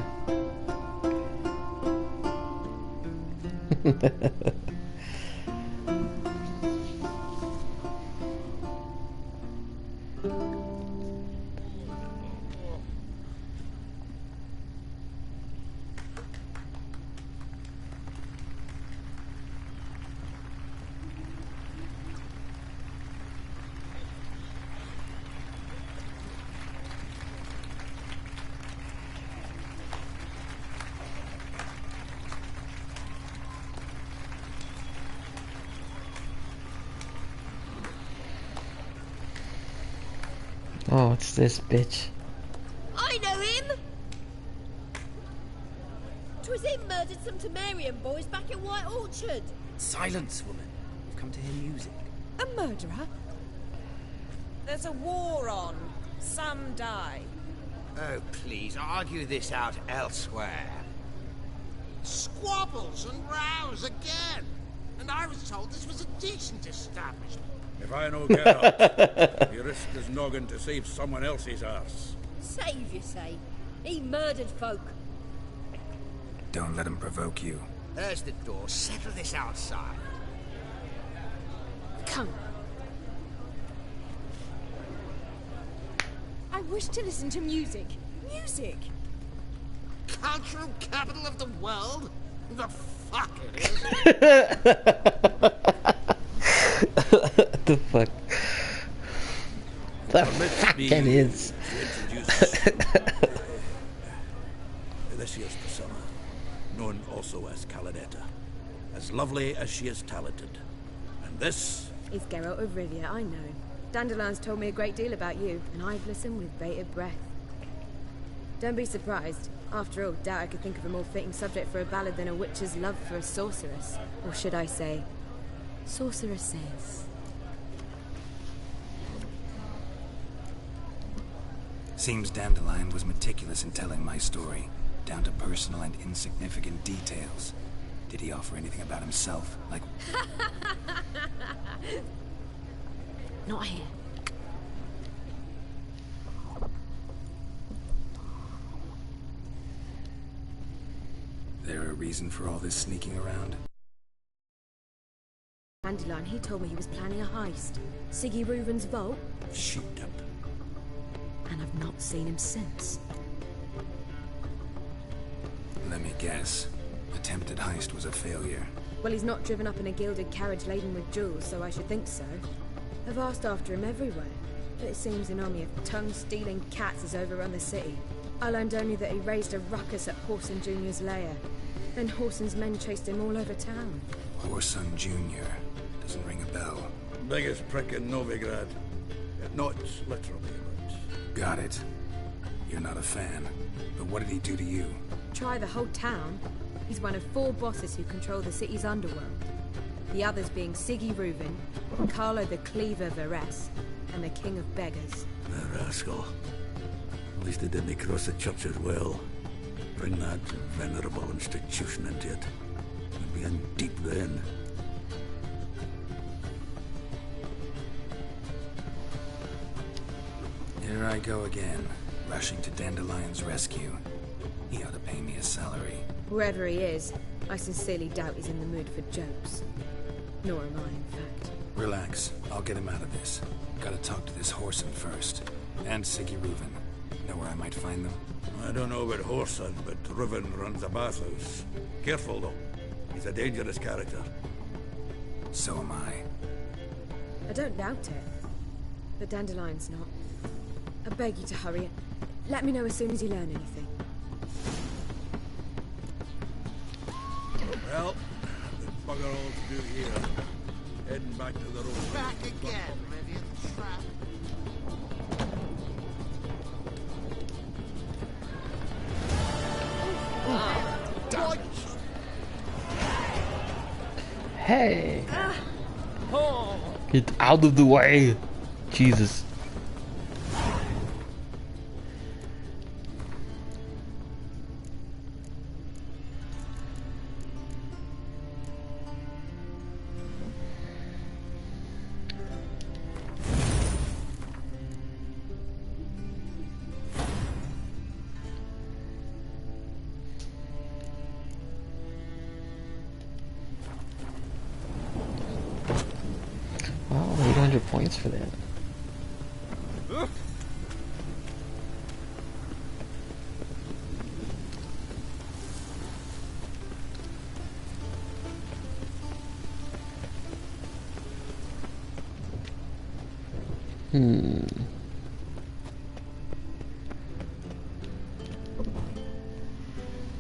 Oh, it's this bitch. I know him! 'Twas him murdered some Temerian boys back in White Orchard. Silence, woman. We've come to hear music. A murderer? There's a war on. Some die. Oh, please, argue this out elsewhere. Squabbles and rows again. And I was told this was a decent establishment. If I know Geralt, he risked his noggin to save someone else's arse. Save, you say? He murdered folk. Don't let him provoke you. There's the door. Settle this outside. Come. I wish to listen to music. Music! Cultural capital of the world? The fuck it is. The fuck? The fuck it is. This here's Priscilla, known also as Caladetta. As lovely as she is talented. And this is Geralt of Rivia, I know. Dandelion's told me a great deal about you, and I've listened with bated breath. Don't be surprised. After all, doubt I could think of a more fitting subject for a ballad than a witch's love for a sorceress. Or should I say, sorceresses. Seems Dandelion was meticulous in telling my story, down to personal and insignificant details. Did he offer anything about himself? Like... Not here. There a reason for all this sneaking around? Dandelion, he told me he was planning a heist. Siggy Reuven's vault. Shoot him. And I've not seen him since. Let me guess. Attempted heist was a failure. Well, he's not driven up in a gilded carriage laden with jewels, so I should think so. I've asked after him everywhere, but it seems an army of tongue-stealing cats has overrun the city. I learned only that he raised a ruckus at Whoreson Jr.'s lair. Then Whoreson's men chased him all over town. Whoreson Jr. Doesn't ring a bell. Biggest prick in Novigrad. Not literally, but... Got it. You're not a fan. But what did he do to you? Try the whole town. He's one of 4 bosses who control the city's underworld. The others being Siggy Reuven, Carlo the Cleaver Varese, and the King of Beggars. The rascal. At least they didn't cross the church as well. Bring that venerable institution into it. We'd be in deep then. Here I go again, rushing to Dandelion's rescue. He ought to pay me a salary. Wherever he is, I sincerely doubt he's in the mood for jokes. Nor am I, in fact. Relax. I'll get him out of this. Gotta talk to this Whoreson first. And Siggy Reuven. Know where I might find them? I don't know about Whoreson, but Riven runs a bathhouse. Careful, though. He's a dangerous character. So am I. I don't doubt it. But Dandelion's not. I beg you to hurry. Let me know as soon as you learn anything. Well, there's bugger all to do here. Heading back to the road. Back again, Rivian Trap. Hey! Get out of the way! Jesus. Wow, 800 points for that.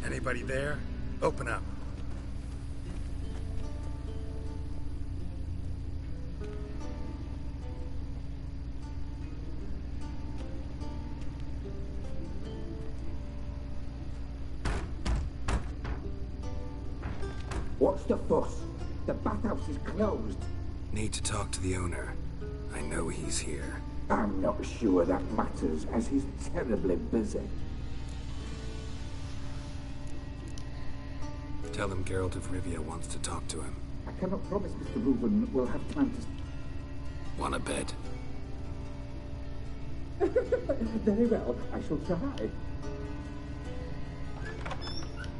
Anybody there? Open up. What's the fuss? The bathhouse is closed. Need to talk to the owner. I know he's here. I'm not sure that matters, as he's terribly busy. Tell him Geralt of Rivia wants to talk to him. I cannot promise Mr. Reuven will have time to... Want a bed? Very well, I shall try.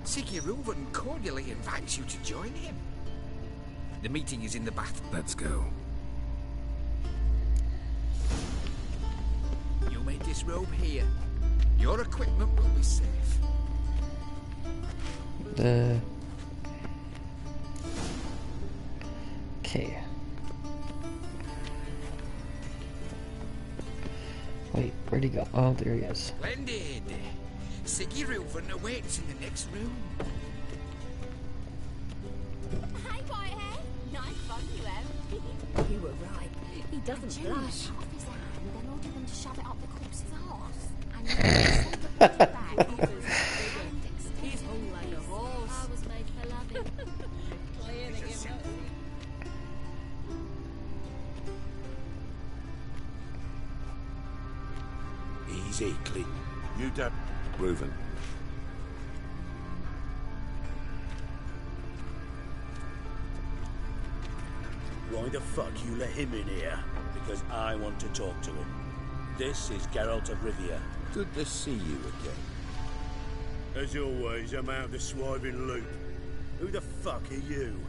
Siggy Reuven cordially invites you to join him. The meeting is in the bath. Let's go. You may disrobe here. Your equipment will be safe. Okay. Wait, where'd he go? Oh, there he is. Splendid. Siggy Reuven awaits in the next room. Hey, Whitehead. Nice fun you have. You were right. He doesn't blush. Off his hand, then order them to shove it up the corpse's arse. And then send the body back. He's hung like a horse. I was made for loving. Clearly you've not Easy, Clint. You don't... Reuven. Why the fuck you let him in here? Because I want to talk to him. This is Geralt of Rivia. Good to see you again. As always, I'm out of the swiving loop. Who the fuck are you?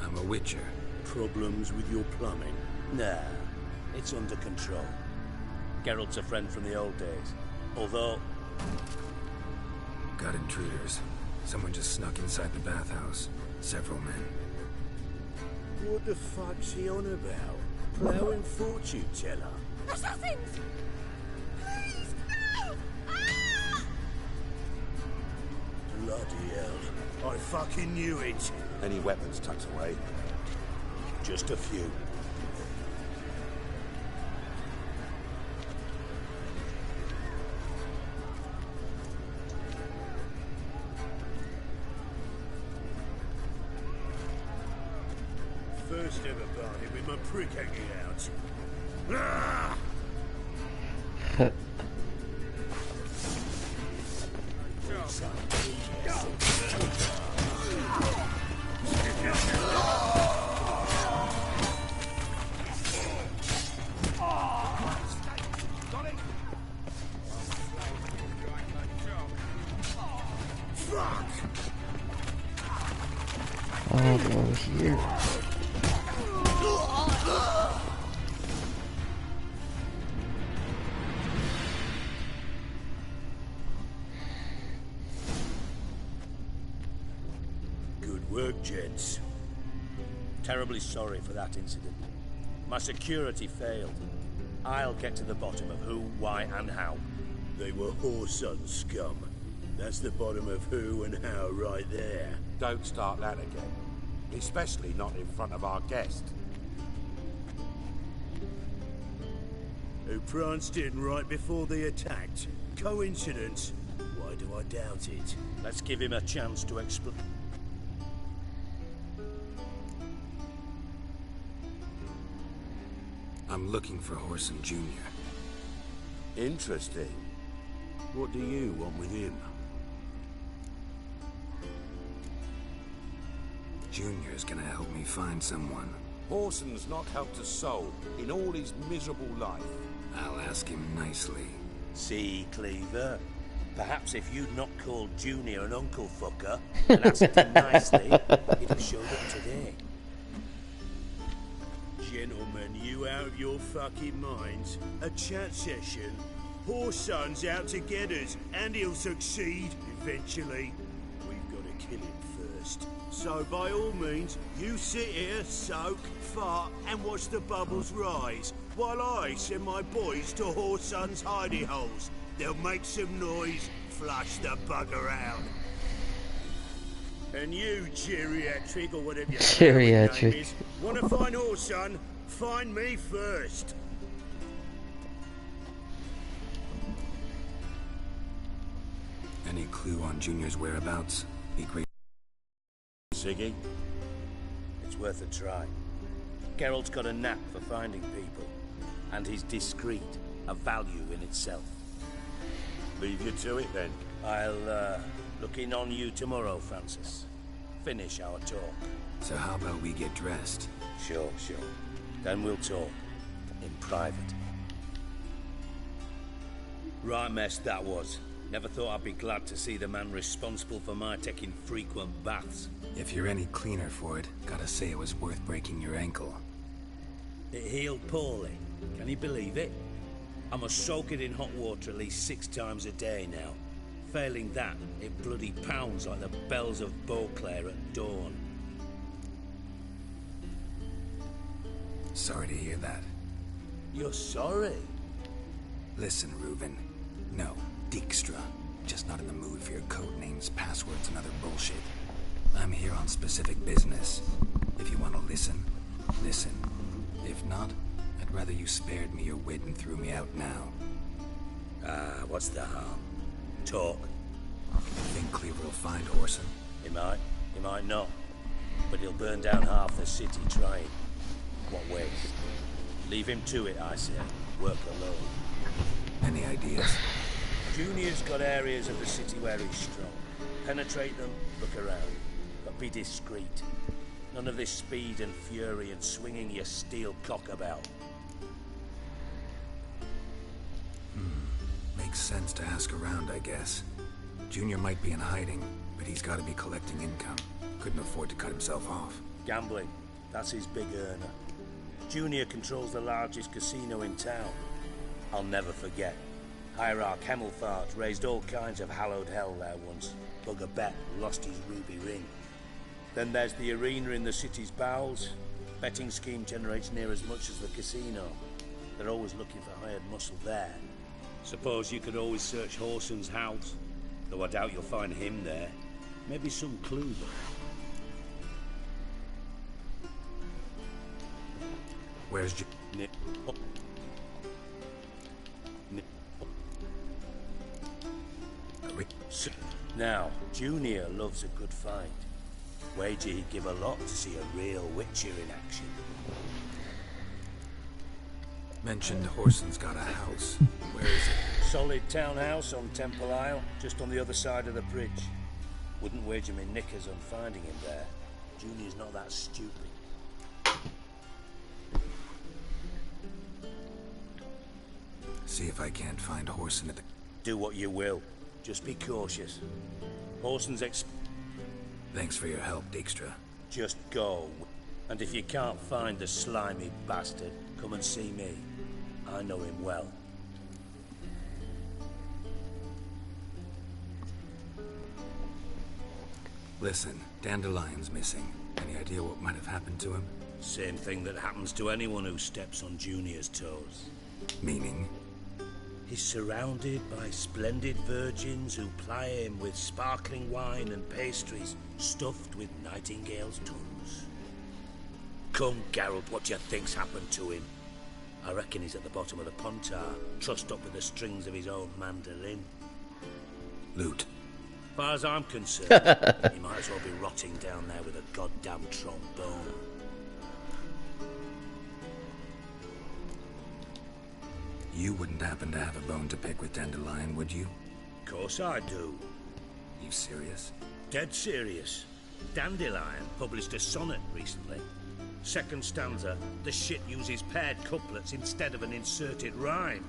I'm a witcher. Problems with your plumbing? Nah, it's under control. Geralt's a friend from the old days. Although... Got intruders. Someone just snuck inside the bathhouse. Several men. What the fuck's he on about? Plowing fortune teller? Assassins! Please, no! Ah! Bloody hell. I fucking knew it. Any weapons tucked away? Just a few. First ever party with my prick hanging out. Ah! Oh, they're over here. Good work, gents. Terribly sorry for that incident. My security failed. I'll get to the bottom of who, why, and how. They were Whoreson scum. That's the bottom of who and how right there. Don't start that again. Especially not in front of our guest. Who pranced in right before they attacked. Coincidence? Why do I doubt it? Let's give him a chance to explain. I'm looking for Whoreson Jr. Interesting. What do you want with him? Junior's gonna help me find someone. Whoreson's not helped a soul in all his miserable life. I'll ask him nicely. See, Cleaver? Perhaps if you'd not called Junior an uncle fucker and asked him nicely, he'd have showed up today. Gentlemen, you out of your fucking minds? A chat session? Whoreson's out to get us, and he'll succeed eventually. We've got to kill him first. So by all means, you sit here, soak, fart, and watch the bubbles rise, while I send my boys to Whoreson's hidey holes. They'll make some noise, flush the bugger out. And you, geriatric, or whatever your Geriatric. name is, want to find Whoreson? Find me first. Any clue on Junior's whereabouts? Be great. Ziggy? It's worth a try. Geralt's got a knack for finding people, and he's discreet, a value in itself. Leave you to it then. I'll look in on you tomorrow, Francis. Finish our talk. So how about we get dressed? Sure. Then we'll talk. In private. Right mess that was. Never thought I'd be glad to see the man responsible for my taking frequent baths. If you're any cleaner for it, gotta say it was worth breaking your ankle. It healed poorly. Can you believe it? I must soak it in hot water at least 6 times a day now. Failing that, it bloody pounds like the bells of Beauclair at dawn. Sorry to hear that. You're sorry? Listen, Reuben. No, Dijkstra. Just not in the mood for your code names, passwords, and other bullshit. I'm here on specific business. If you want to listen, listen. If not, I'd rather you spared me your wit and threw me out now. What's the harm? Talk. You think Cleaver will find Whoreson? He might not. But he'll burn down half the city trying. What waste? Leave him to it, I say. Work alone. Any ideas? Junior's got areas of the city where he's strong. Penetrate them, look around. But be discreet. None of this speed and fury and swinging your steel cock about. Makes sense to ask around, I guess. Junior might be in hiding, but he's got to be collecting income. Couldn't afford to cut himself off. Gambling. That's his big earner. Junior controls the largest casino in town. I'll never forget. Hierarch Hemmelfart raised all kinds of hallowed hell there once. Bugger bet lost his ruby ring. Then there's the arena in the city's bowels. Betting scheme generates near as much as the casino. They're always looking for hired muscle there. Suppose you could always search Whoreson's house, though I doubt you'll find him there. Maybe some clue there. Where's Now, Junior loves a good fight. Wager he'd give a lot to see a real Witcher in action. Mentioned Whoreson's got a house. Where is it? Solid townhouse on Temple Isle, just on the other side of the bridge. Wouldn't wager me knickers on finding him there. Junior's not that stupid. See if I can't find Whoreson at the... Do what you will. Just be cautious. Whoreson's Thanks for your help, Dijkstra. Just go. And if you can't find the slimy bastard, come and see me. I know him well. Listen, Dandelion's missing. Any idea what might have happened to him? Same thing that happens to anyone who steps on Junior's toes. Meaning? He's surrounded by splendid virgins who ply him with sparkling wine and pastries stuffed with nightingales' tongues. Come, Geralt, what do you think's happened to him? I reckon he's at the bottom of the Pontar, trussed up with the strings of his own mandolin. Loot. As far as I'm concerned, he might as well be rotting down there with a goddamn trombone. You wouldn't happen to have a bone to pick with Dandelion, would you? Of course I do. You serious? Dead serious. Dandelion published a sonnet recently. Second stanza, the shit uses paired couplets instead of an inserted rhyme.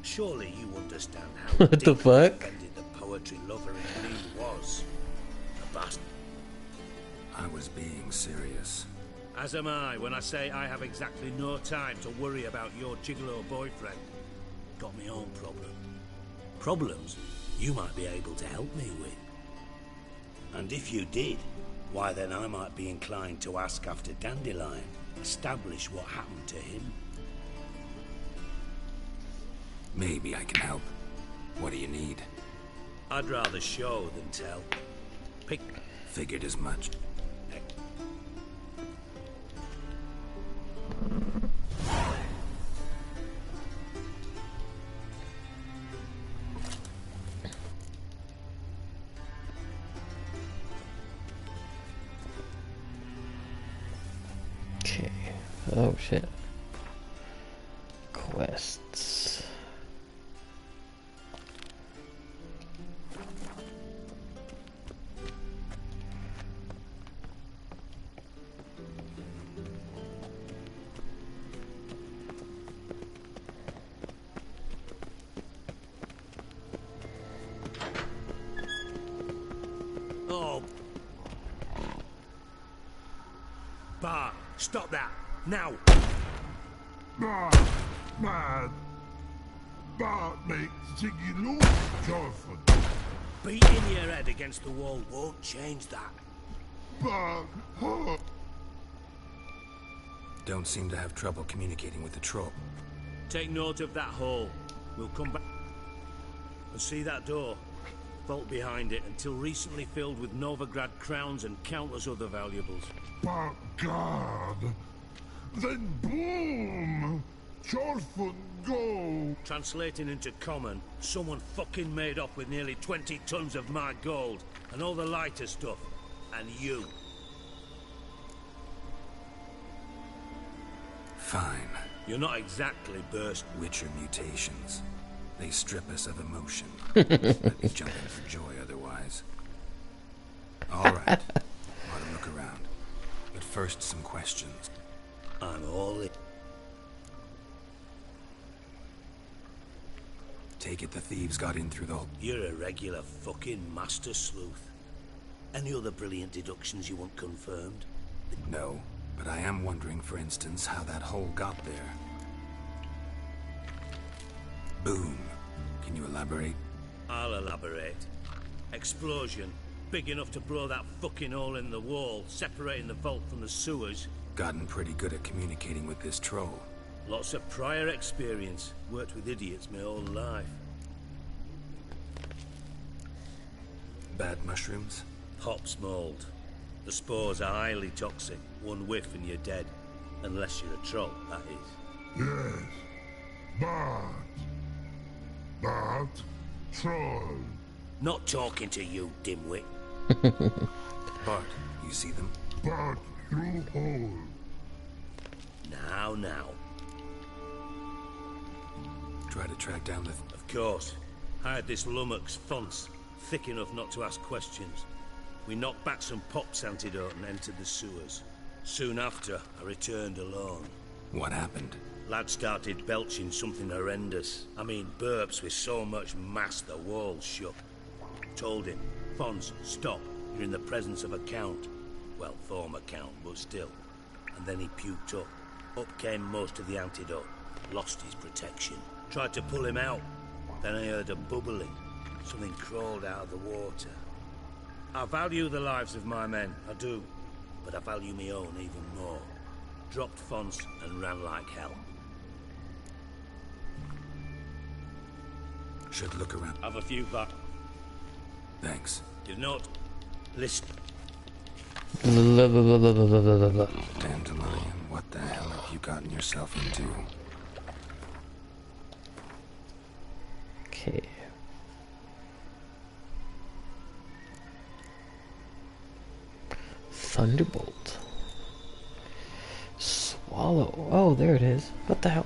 Surely you understand how What the fuck? offended the poetry lover in me was. A bastard. I was being serious. As am I when I say I have exactly no time to worry about your gigolo boyfriend. Got me own problem. Problems you might be able to help me with. And if you did, why then I might be inclined to ask after Dandelion, establish what happened to him. Maybe I can help. What do you need? I'd rather show than tell. Pick. Figured as much. Okay. Oh shit. Quests. Oh. Bart, stop that. Now. Man. Bart makes Ziggy Lou joyful. Beating your head against the wall won't change that. Bart, huh? Don't seem to have trouble communicating with the troll. Take note of that hole. We'll come back. And see that door? Vault behind it, until recently filled with Novigrad crowns and countless other valuables. By God! Then boom! Joyful gold! Translating into common, someone fucking made off with nearly 20 tons of my gold, and all the lighter stuff, and you. Fine. You're not exactly burst. Witcher mutations. They strip us of emotion. Let me jump in for joy otherwise. Alright. Ought to look around. But first, some questions. I'm all in. Take it the thieves got in through the hole. You're a regular fucking master sleuth. Any other brilliant deductions you want confirmed? No, but I am wondering, for instance, how that hole got there. Boom. Can you elaborate? I'll elaborate. Explosion. Big enough to blow that fucking hole in the wall, separating the vault from the sewers. Gotten pretty good at communicating with this troll. Lots of prior experience. Worked with idiots my whole life. Bad mushrooms? Hops mold. The spores are highly toxic. One whiff and you're dead. Unless you're a troll, that is. Yes. Bart. Bart. Troll. Not talking to you, dimwit. Bart, you see them? Bart through hole. Now. Try to track down the... Of course. I had this lummox fonts, thick enough not to ask questions. We knocked back some pops antidote and entered the sewers. Soon after, I returned alone. What happened? Lad started belching something horrendous. I mean, burps with so much mass the walls shook. Told him, Fons, stop. You're in the presence of a count. Well, former count, but still. And then he puked up. Up came most of the antidote. Lost his protection. Tried to pull him out. Then I heard a bubbling. Something crawled out of the water. I value the lives of my men, I do. But I value my own even more. Dropped fonts and ran like hell. Should look around. Have a few back. Thanks. You're not. Listen. Dandelion, what the hell have you gotten yourself into? Okay. Thunderbolt. Swallow. Oh, there it is. What the hell?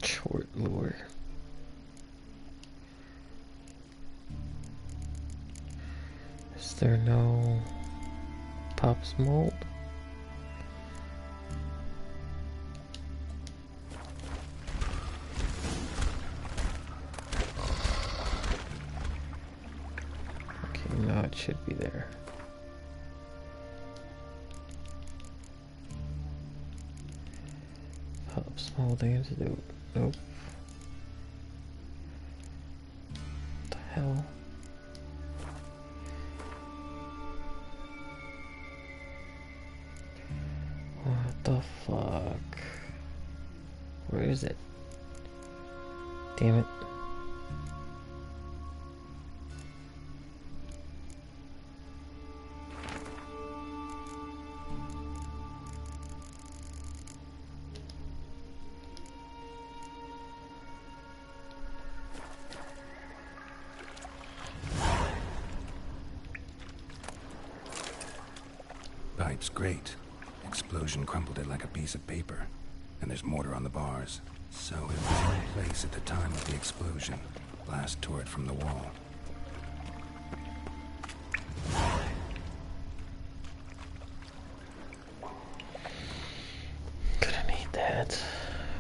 Short lure. Is there no pops mold? Okay, now it should be there. Pops molding to do. Nope. What the hell? What the fuck? Where is it? Damn it. Pipe's great. Explosion crumpled it like a piece of paper. And there's mortar on the bars. So it was in place at the time of the explosion. Blast tore it from the wall. Gonna need that.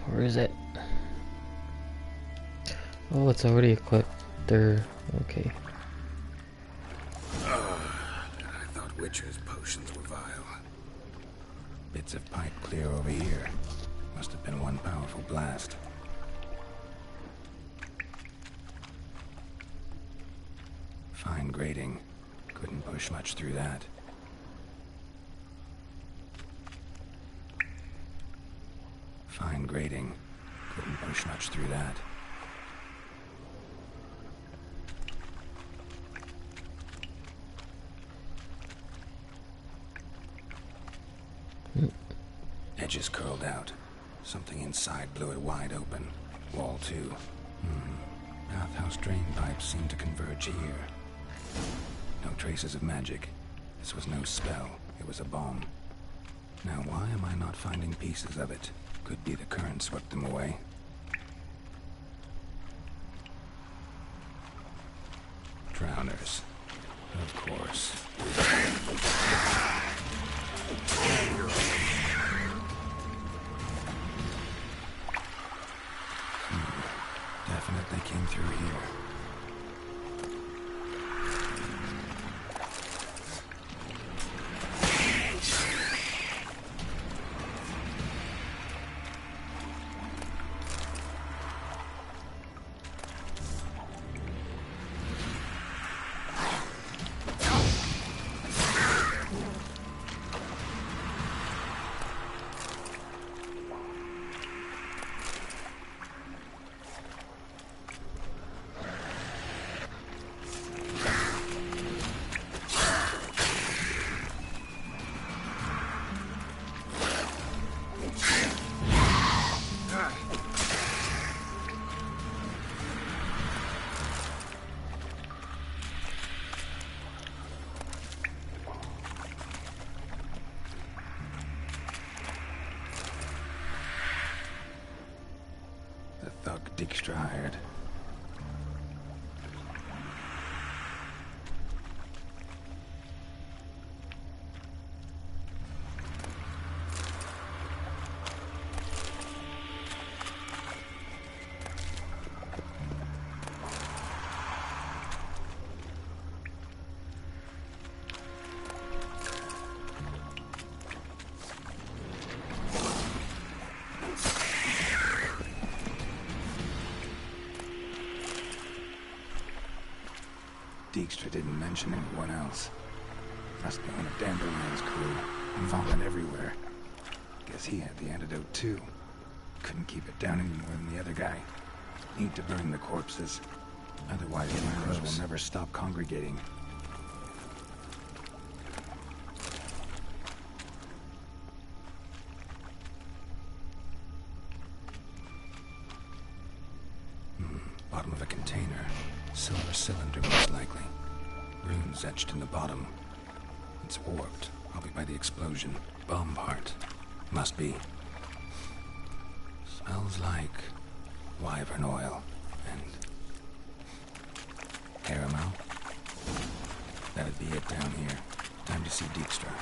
Where is it? Oh, it's already equipped. There. Okay. I thought Witcher's potions were vile. Bits of pipe clear over here. Must have been one powerful blast. Fine grating. Couldn't push much through that. Fine grating. Couldn't push much through that. Edges curled out. Something inside blew it wide open. Wall too. Bathhouse drain pipes seem to converge here. No traces of magic. This was no spell. It was a bomb. Now why am I not finding pieces of it? Could be the current swept them away. Drowners. Of course. Definitely came through here. Dijkstra hired. Dijkstra didn't mention anyone else. Must be one of Dandelion's crew. Vomit everywhere. Guess he had the antidote too. Couldn't keep it down any more than the other guy. Need to burn the corpses. Otherwise, the miners will never stop congregating. Bottom of a container. Silver cylinder, most likely. Runes etched in the bottom. It's warped, probably by the explosion. Bomb part. Must be. Smells like wyvern oil and caramel. That'd be it down here. Time to see Dijkstra.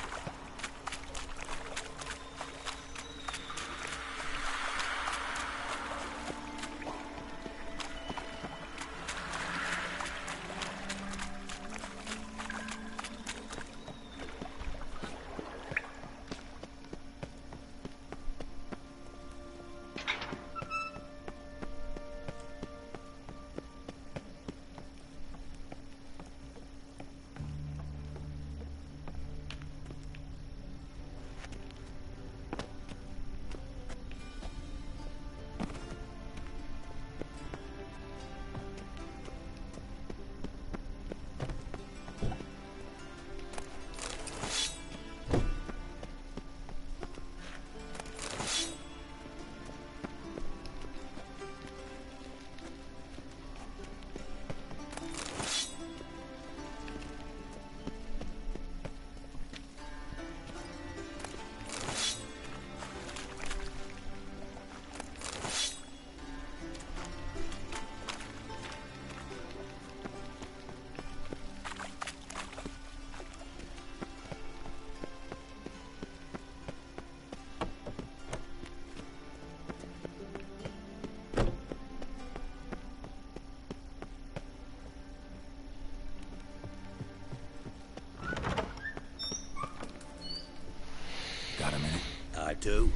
I do.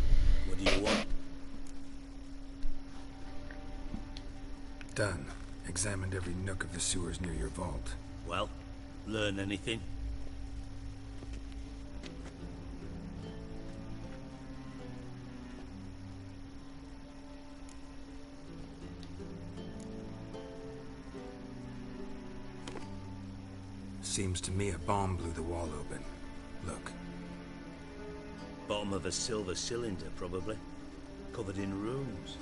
What do you want? Done. Examined every nook of the sewers near your vault. Well, learn anything? Seems to me a bomb blew the wall open. Look. Bottom of a silver cylinder, probably. Covered in runes.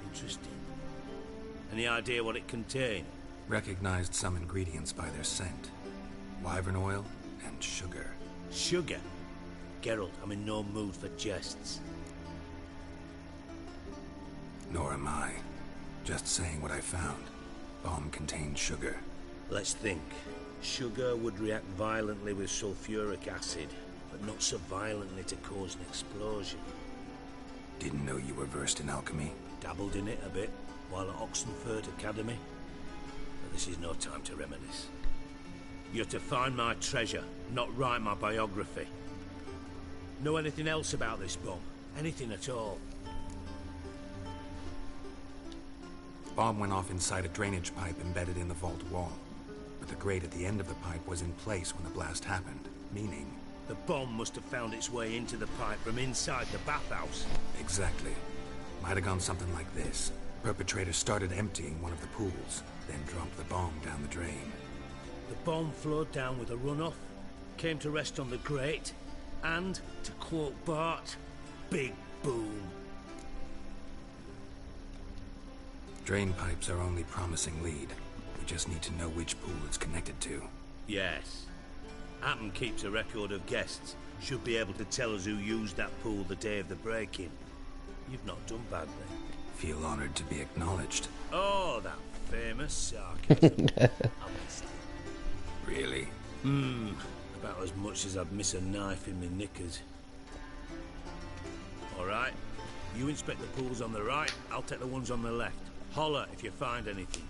Interesting. Any idea what it contained? Recognized some ingredients by their scent. Wyvern oil and sugar. Sugar? Geralt, I'm in no mood for jests. Nor am I. Just saying what I found. Bomb contained sugar. Let's think. Sugar would react violently with sulfuric acid, but not so violently to cause an explosion. Didn't know you were versed in alchemy. Dabbled in it a bit while at Oxenford Academy. But this is no time to reminisce. You're to find my treasure, not write my biography. Know anything else about this bomb? Anything at all? Bomb went off inside a drainage pipe embedded in the vault wall. But the grate at the end of the pipe was in place when the blast happened, meaning... The bomb must have found its way into the pipe from inside the bathhouse. Exactly. Might have gone something like this. Perpetrator started emptying one of the pools, then dropped the bomb down the drain. The bomb flowed down with a runoff, came to rest on the grate, and, to quote Bart, big boom. Drain pipes are only promising lead. We just need to know which pool it's connected to. Yes. Appen keeps a record of guests. Should be able to tell us who used that pool the day of the break-in. You've not done badly. Feel honored to be acknowledged. Oh, that famous sarcasm. I missed it. Really? About as much as I'd miss a knife in my knickers. All right. You inspect the pools on the right, I'll take the ones on the left. Holler if you find anything.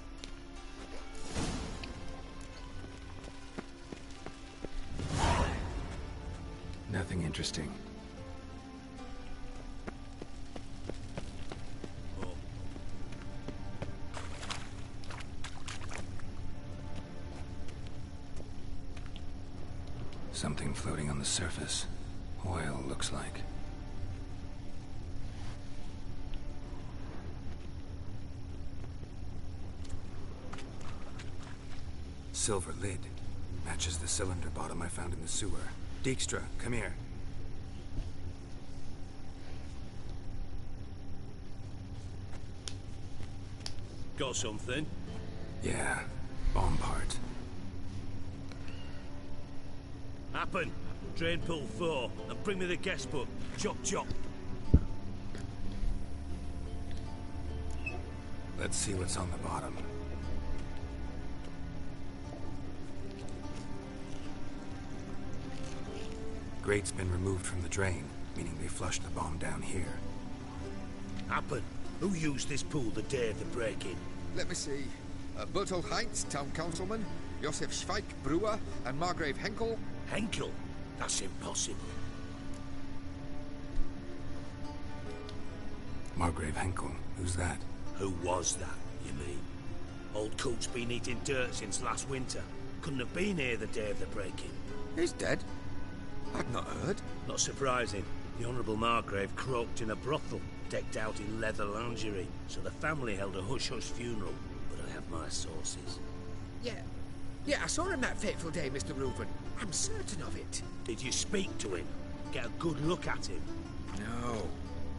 Nothing interesting. Something floating on the surface. Oil, looks like. Silver lid. Matches the cylinder bottom I found in the sewer. Dijkstra, come here. Got something? Yeah, bomb part. Happen. Drain pool 4, and bring me the guest book. Chop chop. Let's see what's on the bottom. Grate's been removed from the drain, meaning they flushed the bomb down here. Happen. Who used this pool the day of the break-in? Let me see. Bertolt Heinz, town councilman, Josef Schweik, brewer, and Margrave Henkel. Henkel? That's impossible. Margrave Henkel? Who's that? Who was that, you mean? Old coot's been eating dirt since last winter. Couldn't have been here the day of the break-in. He's dead? I'd not heard. Not surprising. The Honourable Margrave croaked in a brothel, decked out in leather lingerie, so the family held a hush-hush funeral, but I have my sources. Yeah, I saw him that fateful day, Mr. Reuben. I'm certain of it. Did you speak to him? Get a good look at him? No.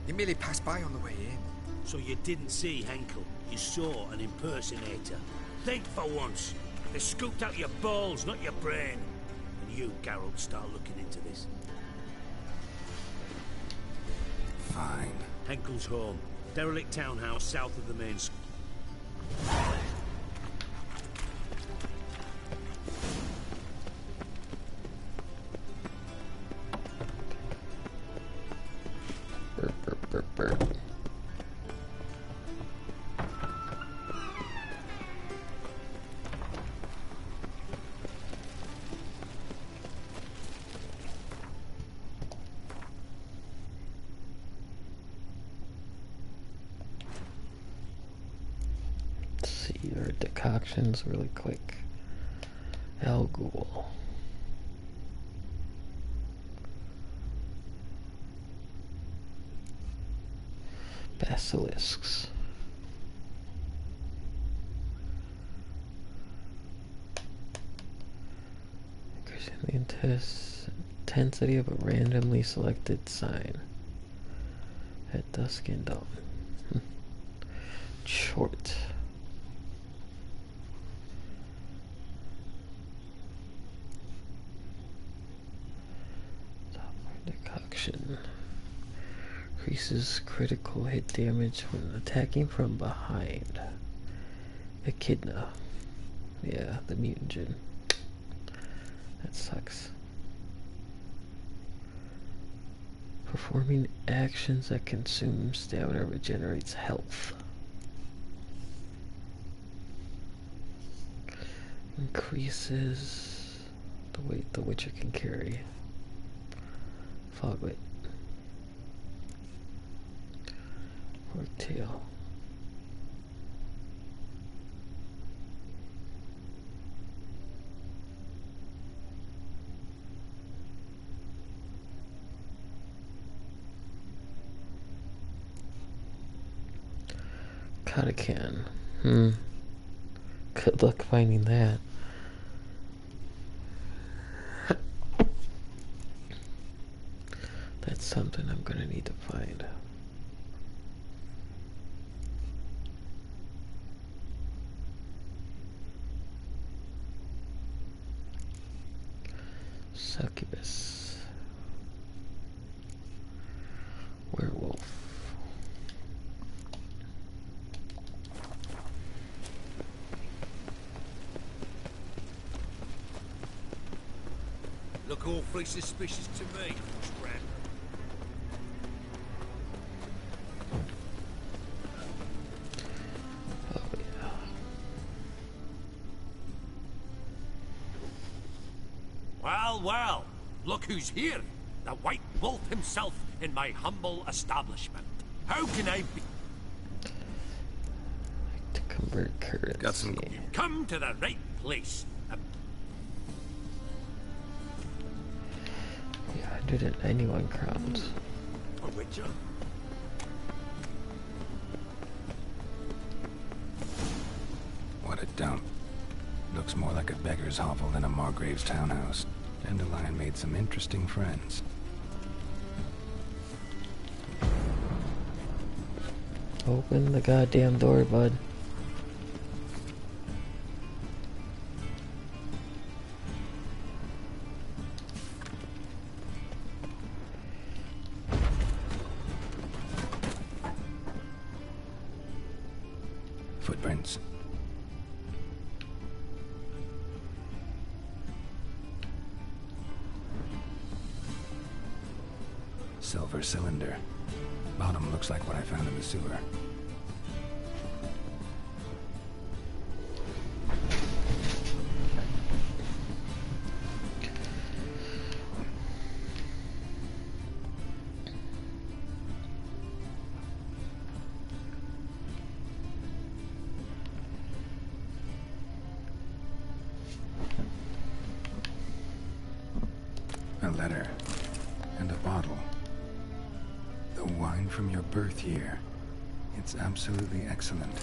He merely passed by on the way in. So you didn't see Henkel? You saw an impersonator? Think for once. They scooped out your balls, not your brain. And you, Geralt, start looking into this. Fine. Henkel's home. Derelict townhouse south of the main school. Our decoctions really quick. El Ghul. Basilisks. Increasing the intensity of a randomly selected sign at dusk and dawn. Short. Decoction. Increases critical hit damage when attacking from behind. Echidna. Yeah, the mutagen. That sucks. Performing actions that consume stamina regenerates health. Increases the weight the Witcher can carry. Foglet. Forktail. Katakan. Good luck finding that. That's something I'm gonna need to find. Succubus. Werewolf. Look awfully suspicious to me, Scrap. Oh yeah. Well, well, look who's here. The White Wolf himself in my humble establishment. How can I be? To convert currency. Got some. You come to the right place. 191 crowns. A witcher? What a dump. Looks more like a beggar's hovel than a Margrave's townhouse. Dandelion made some interesting friends. Open the goddamn door, bud. Footprints. Silver cylinder. Bottom looks like what I found in the sewer. A letter. And a bottle. The wine from your birth year. It's absolutely excellent.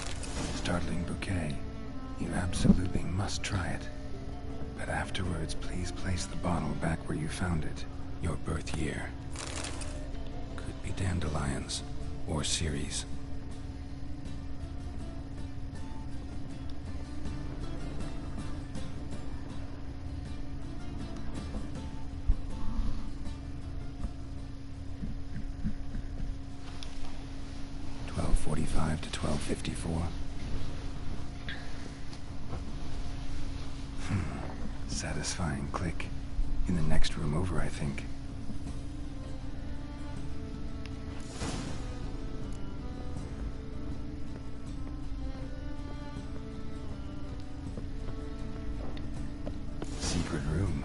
Startling bouquet. You absolutely must try it. But afterwards, please place the bottle back where you found it. Your birth year. Could be dandelions. Or Ceres. .45 to 12:54. Satisfying click. In the next room over, I think. Secret room.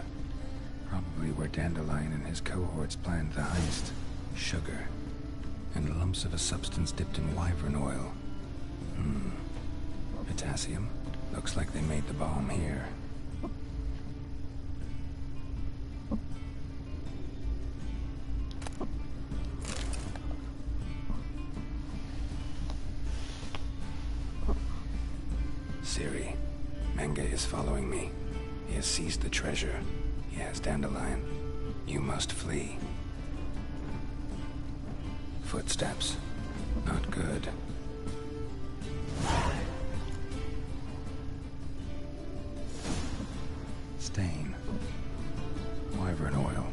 Probably where Dandelion and his cohorts planned the heist. Sugar. And lumps of a substance dipped in wyvern oil. Potassium. Looks like they made the bomb here. Ciri, Menge is following me. He has seized the treasure. He has Dandelion. You must flee. Footsteps. Not good. Stain. Wyvern oil.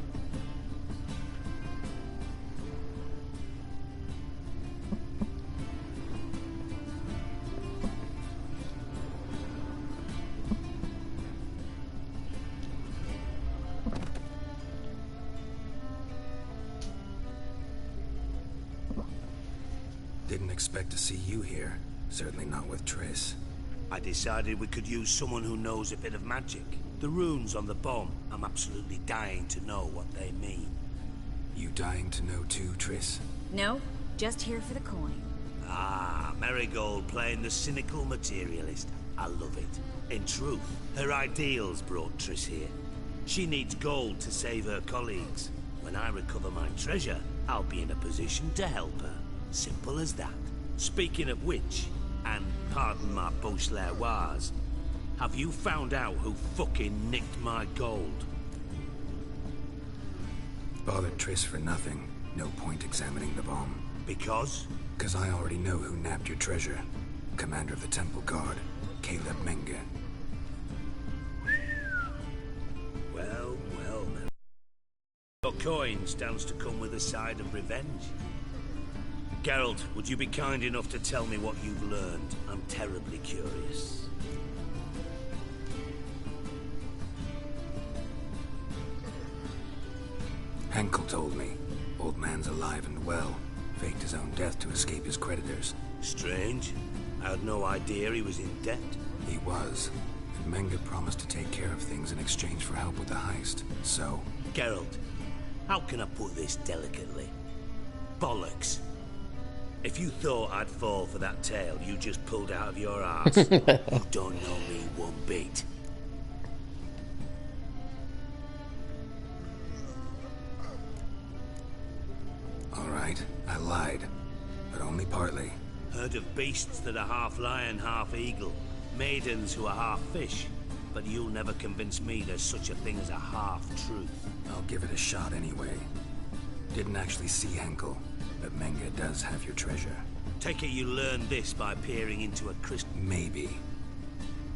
Didn't expect to see you here. Certainly not with Triss. I decided we could use someone who knows a bit of magic. The runes on the bomb, I'm absolutely dying to know what they mean. You dying to know too, Triss? No, just here for the coin. Ah, Marigold playing the cynical materialist. I love it. In truth, her ideals brought Triss here. She needs gold to save her colleagues. When I recover my treasure, I'll be in a position to help her. Simple as that. Speaking of which, and pardon my Beauclervoise, have you found out who fucking nicked my gold? Bothered Triss for nothing. No point examining the bomb. Because? Because I already know who nabbed your treasure. Commander of the Temple Guard, Caleb Menge. Well. Your coin stands to come with a side of revenge. Geralt, would you be kind enough to tell me what you've learned? I'm terribly curious. Henkel told me. Old man's alive and well. Faked his own death to escape his creditors. Strange. I had no idea he was in debt. He was. And Menge promised to take care of things in exchange for help with the heist. So... Geralt, how can I put this delicately? Bollocks. If you thought I'd fall for that tale you just pulled out of your arse, you don't know me one bit. brood of beasts that are half lion, half eagle. Maidens who are half fish. But you'll never convince me there's such a thing as a half-truth. I'll give it a shot anyway. Didn't actually see Henkel, but Menge does have your treasure. Take it you learned this by peering into a crystal... Maybe.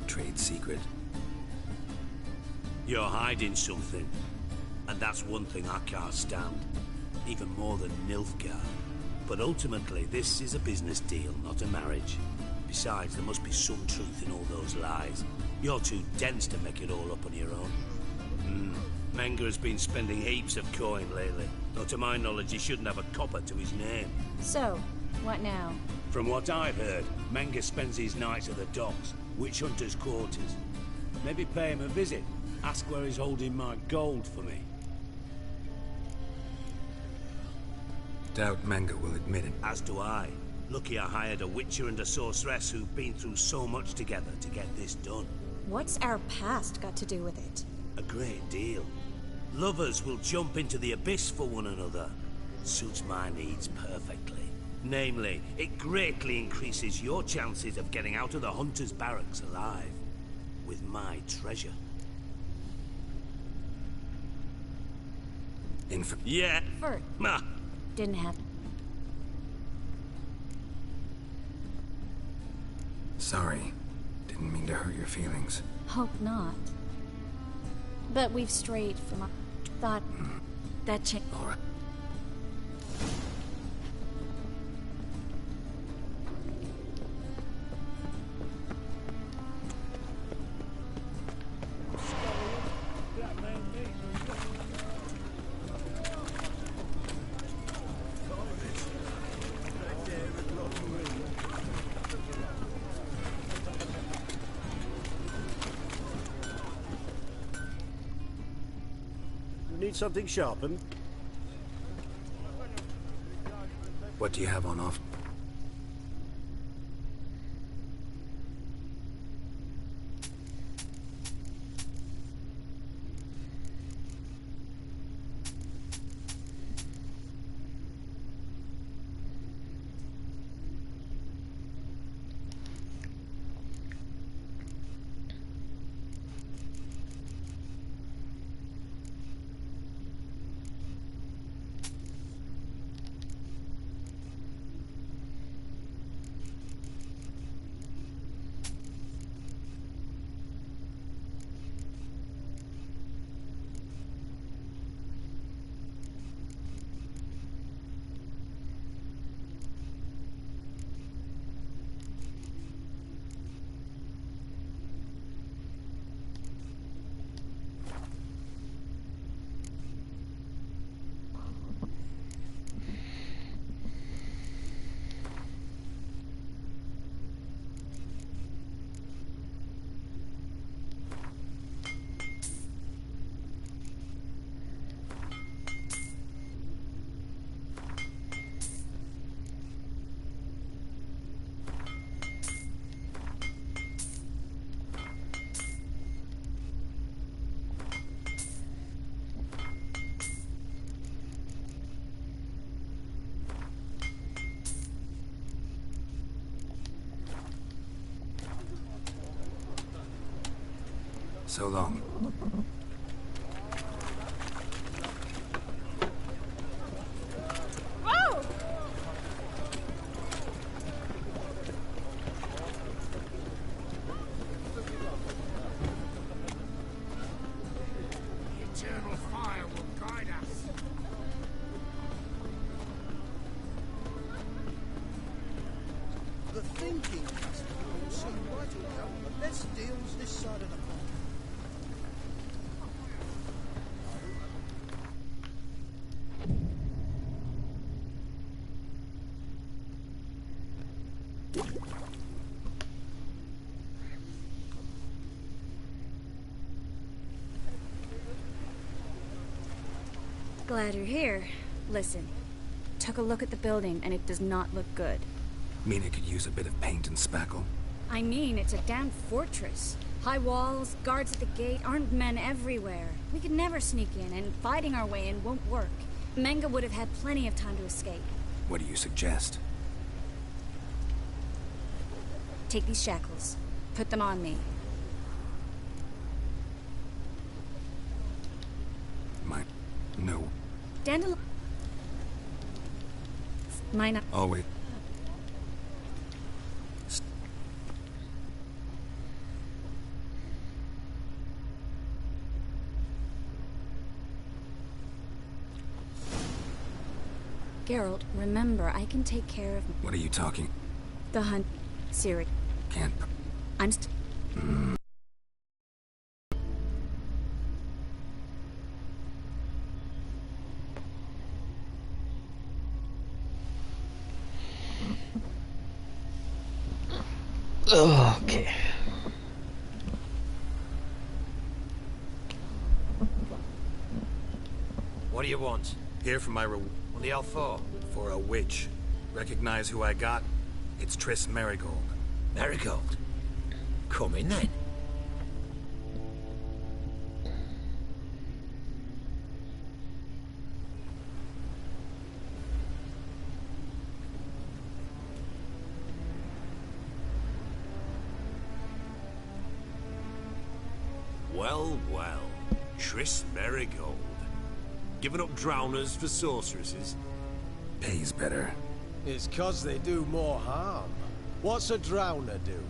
Trade secret. You're hiding something. And that's one thing I can't stand. Even more than Nilfgaard. But ultimately, this is a business deal, not a marriage. Besides, there must be some truth in all those lies. You're too dense to make it all up on your own. Menge has been spending heaps of coin lately. Though to my knowledge, he shouldn't have a copper to his name. So, what now? From what I've heard, Menge spends his nights at the docks, witch hunters' quarters. Maybe pay him a visit. Ask where he's holding my gold for me. Doubt Menge will admit it. As do I. Lucky I hired a witcher and a sorceress who've been through so much together to get this done. What's our past got to do with it? A great deal. Lovers will jump into the abyss for one another. Suits my needs perfectly. Namely, it greatly increases your chances of getting out of the hunter's barracks alive. With my treasure. Yeah. Fert. Ma. Didn't happen. Sorry. Didn't mean to hurt your feelings. Hope not. But we've strayed from our thought. That changed. All right. Need something sharpened? What do you have on offer? So long. Whoa! The eternal fire will guide us. The thinking has to seem right around, but less deals this side of the pond. Glad you're here. Listen, took a look at the building and it does not look good. Mean it could use a bit of paint and spackle? I mean, it's a damn fortress. High walls, guards at the gate, armed men everywhere. We could never sneak in, and fighting our way in won't work. Menge would have had plenty of time to escape. What do you suggest? Take these shackles. Put them on me. No. Dandelion. Mine. Oh, wait. Geralt, remember, I can take care of... What are you talking? The hunt. Ciri. Can't... I'm Okay. What do you want? Here for my On the L4? For a witch. Recognize who I got? It's Triss Merigold. Merigold? Come in then. Well, well. Triss Merigold. Giving up drowners for sorceresses? Pays better. It's 'cause they do more harm. What's a drowner do?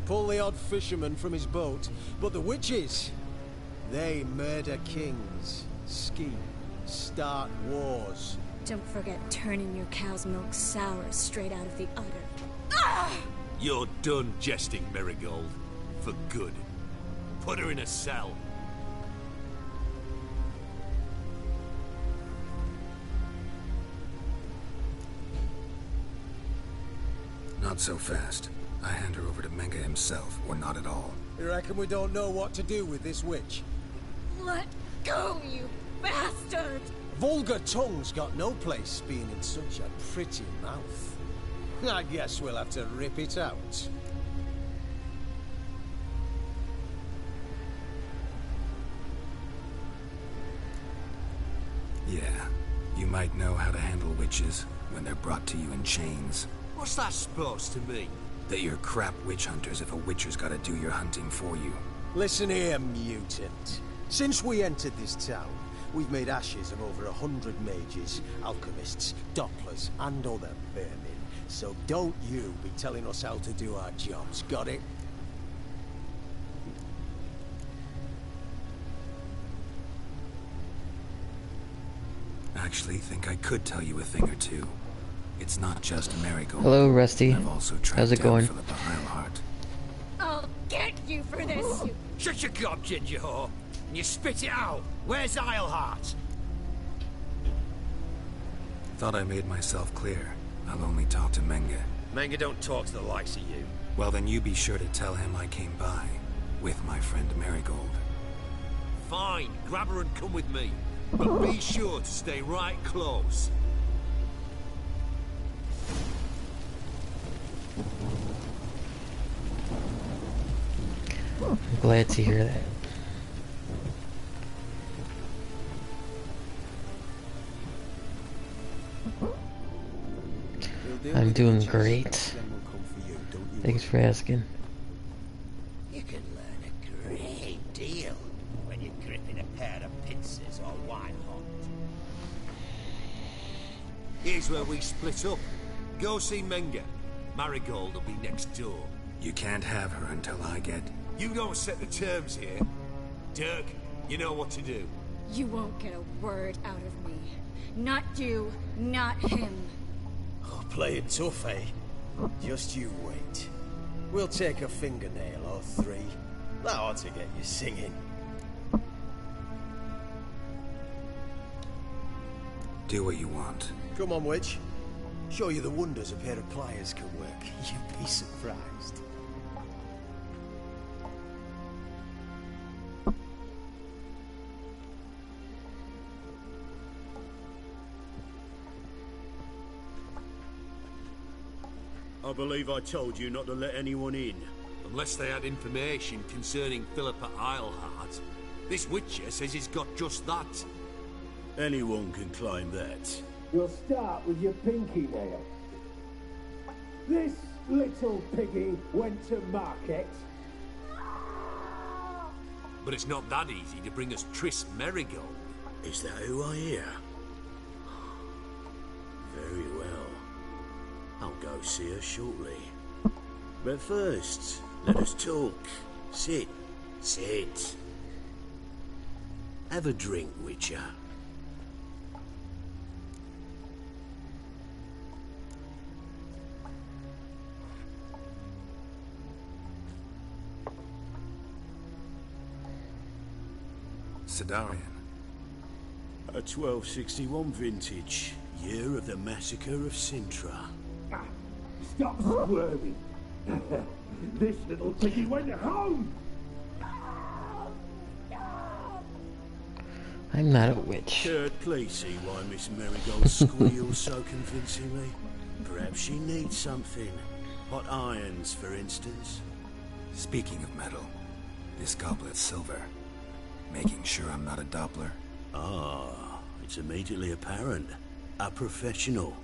Pull the odd fisherman from his boat, but the witches, they murder kings, scheme, start wars. Don't forget turning your cow's milk sour straight out of the udder. You're done jesting, Merigold. For good. Put her in a cell. Not so fast. I hand her over to Menge himself, or not at all. You reckon we don't know what to do with this witch? Let go, you bastard! Vulgar tongue's got no place being in such a pretty mouth. I guess we'll have to rip it out. Yeah, you might know how to handle witches when they're brought to you in chains. What's that supposed to mean? That you're crap witch hunters if a witcher's gotta do your hunting for you. Listen here, mutant. Since we entered this town, we've made ashes of over 100 mages, alchemists, dopplers, and other vermin. So don't you be telling us how to do our jobs, got it? Actually think I could tell you a thing or two. It's not just Merigold. Hello, Rusty. I've also How's it going? Philippa Eilhart. I'll get you for this, you... Shut your gob, ginger whore! And you spit it out! Where's Eilhart? Thought I made myself clear. I'll only talk to Menge. Menge don't talk to the likes of you. Well, then you be sure to tell him I came by. With my friend Merigold. Fine, grab her and come with me. But be sure to stay right close. I'm glad to hear that. I'm doing great. Thanks for asking. You can learn a great deal when you're gripping a pair of pincers or wine hot. Here's where we split up. Go see Menge. Marigold will be next door. You can't have her until I get... You don't set the terms here. Dirk, you know what to do. You won't get a word out of me. Not you, not him. Oh, play it tough, eh? Just you wait. We'll take a fingernail or three. That ought to get you singing. Do what you want. Come on, witch. Show you the wonders a pair of pliers can work. You'd be surprised. I believe I told you not to let anyone in. Unless they had information concerning Philippa Eilhart. This Witcher says he's got just that. Anyone can claim that. You'll start with your pinky nail. This little piggy went to market. But it's not that easy to bring us Triss Merigold. Is that who I hear? Very well. I'll go see her shortly. But first, let us talk. Sit. Sit. Have a drink, Witcher. Sidarian. A 1261 vintage, year of the massacre of Sintra. Stop squirming. This little piggy went home. I'm not a witch. Kurt, please see why Miss Merigold squeals so convincingly. Perhaps she needs something. Hot irons, for instance. Speaking of metal, this goblet's silver. Making sure I'm not a Doppler. Ah, it's immediately apparent. A professional.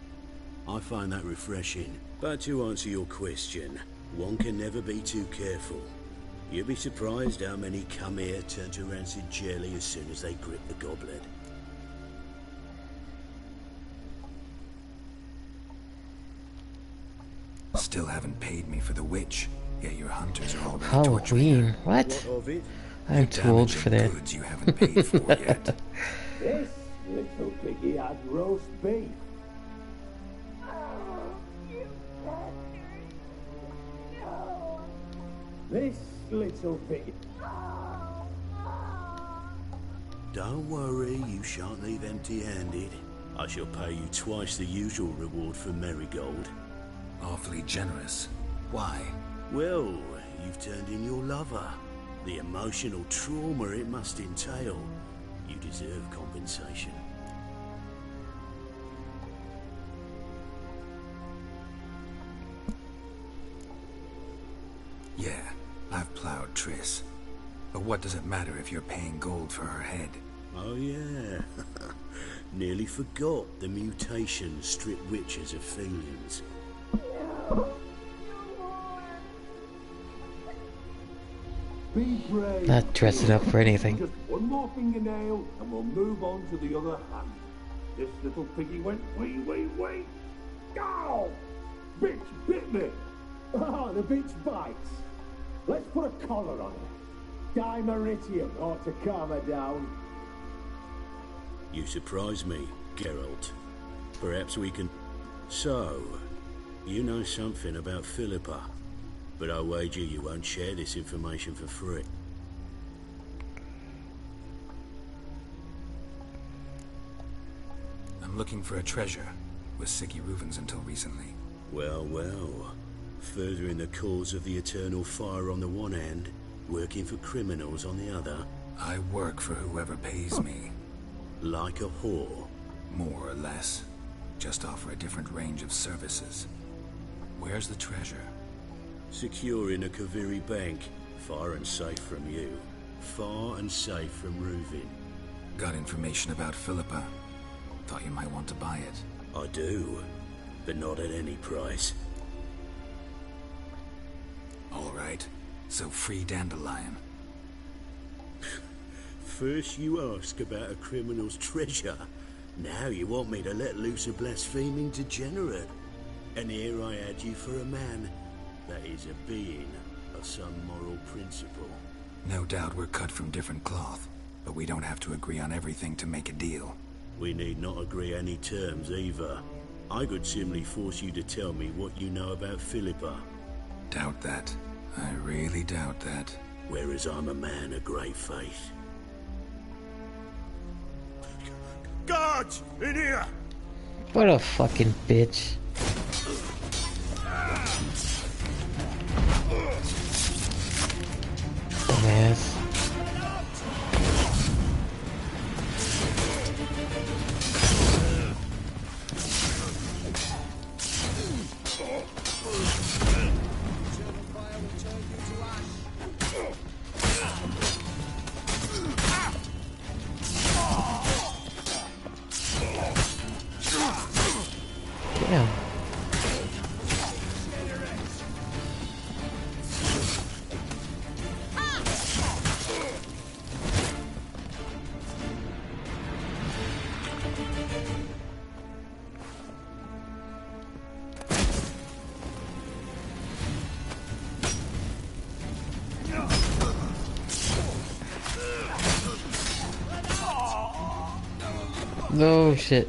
I find that refreshing. But to answer your question, one can never be too careful. You'd be surprised how many come here turn to rancid jelly as soon as they grip the goblet. Still haven't paid me for the witch, yet your hunters are already torturing Halloween? her. What? What of it? I'm too old for that. Goods you haven't paid for yet. This little piggy had roast beef. This little piggy. Don't worry, you shan't leave empty-handed. I shall pay you twice the usual reward for Merigold. Awfully generous. Why? Well, you've turned in your lover. The emotional trauma it must entail. You deserve compensation. Yeah, I've plowed Triss. But what does it matter if you're paying gold for her head? Oh yeah. Nearly forgot the mutations strip witches of feelings. Be brave. Not dressing up for anything. Just one more fingernail and we'll move on to the other hand. This little piggy went wee. Ow! Bitch bit me. Ah, the bitch bites. Let's put a collar on her. Dimeritium ought to calm her down. You surprise me, Geralt. Perhaps we can... So, you know something about Philippa, but I wager you won't share this information for free. I'm looking for a treasure. Was Sicky Reuven's until recently. Well. Furthering the cause of the eternal fire on the one hand, working for criminals on the other. I work for whoever pays me. Like a whore? More or less. Just offer a different range of services. Where's the treasure? Secure in a Kaviri bank. Far and safe from you. Far and safe from Reuven. Got information about Philippa. Thought you might want to buy it. I do, but not at any price. All right. So free Dandelion. First you ask about a criminal's treasure. Now you want me to let loose a blaspheming degenerate. And here I had you for a man. That is a being of some moral principle. No doubt we're cut from different cloth, but we don't have to agree on everything to make a deal. We need not agree any terms either. I could simply force you to tell me what you know about Philippa. Doubt that. I really doubt that. Whereas I'm a man of great faith. Guards! In here! What a fucking bitch. Dumbass. Damn. No shit.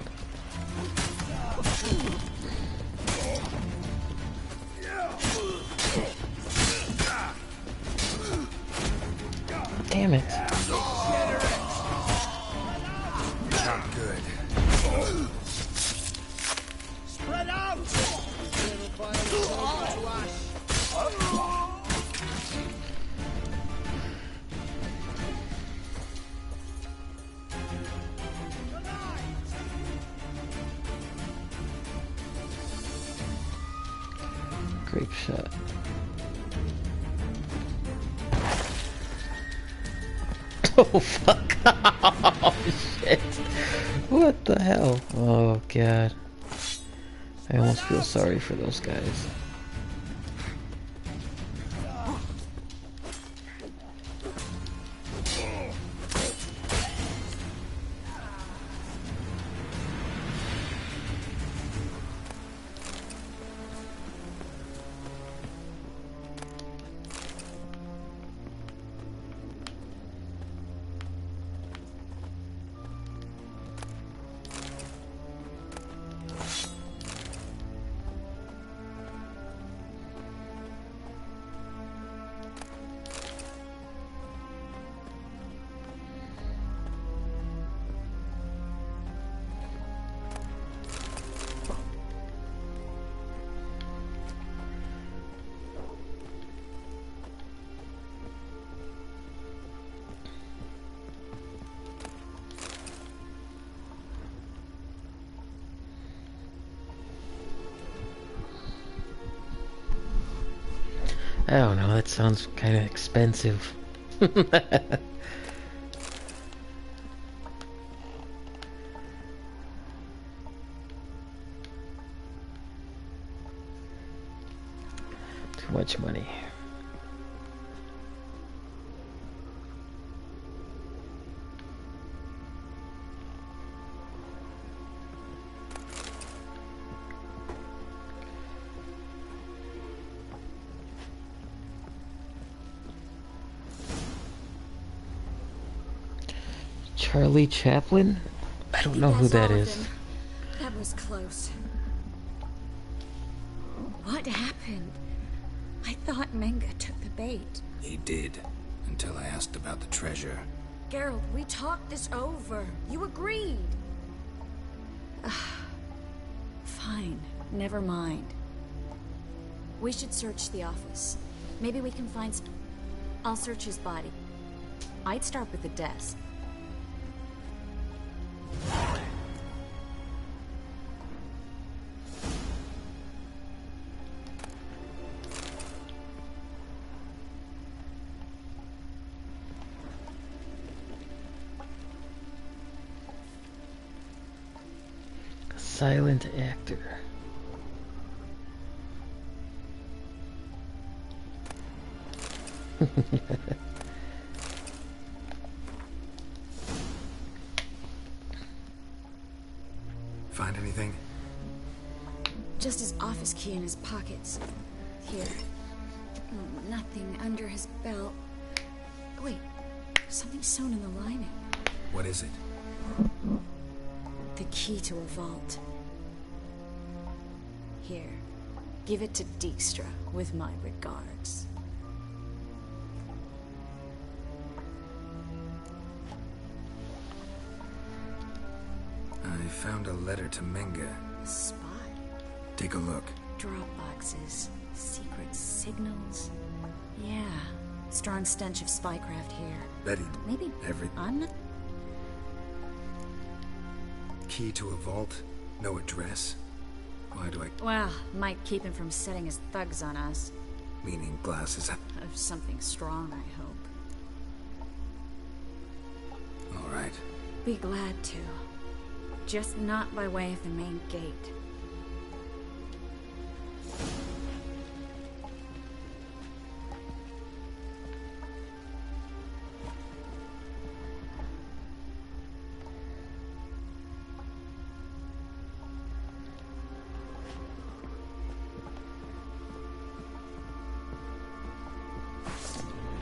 Damn it. Not good. Spread out! Grape shot. Oh fuck. Oh shit. What the hell? Oh god. I almost feel sorry for those guys. I don't know, that sounds kind of expensive. Too much money. Charlie Chaplin? I don't know who that is. That was close. What happened? I thought Menga took the bait. He did, until I asked about the treasure. Geralt, we talked this over. You agreed. Fine, never mind. We should search the office. Maybe we can find some... I'll search his body. I'd start with the desk. Silent actor. Find anything? Just his office key in his pockets. Here. Nothing under his belt. Wait, something sewn in the lining. What is it? The key to a vault. Here. Give it to Dijkstra with my regards. I found a letter to Menga. A spy? Take a look. Drop boxes. Secret signals. Yeah. Strong stench of spycraft here. Betty. Maybe I'm not... Key to a vault? No address? Why do I... Well, might keep him from setting his thugs on us. Meaning glasses. Of something strong, I hope. All right. Be glad to. Just not by way of the main gate.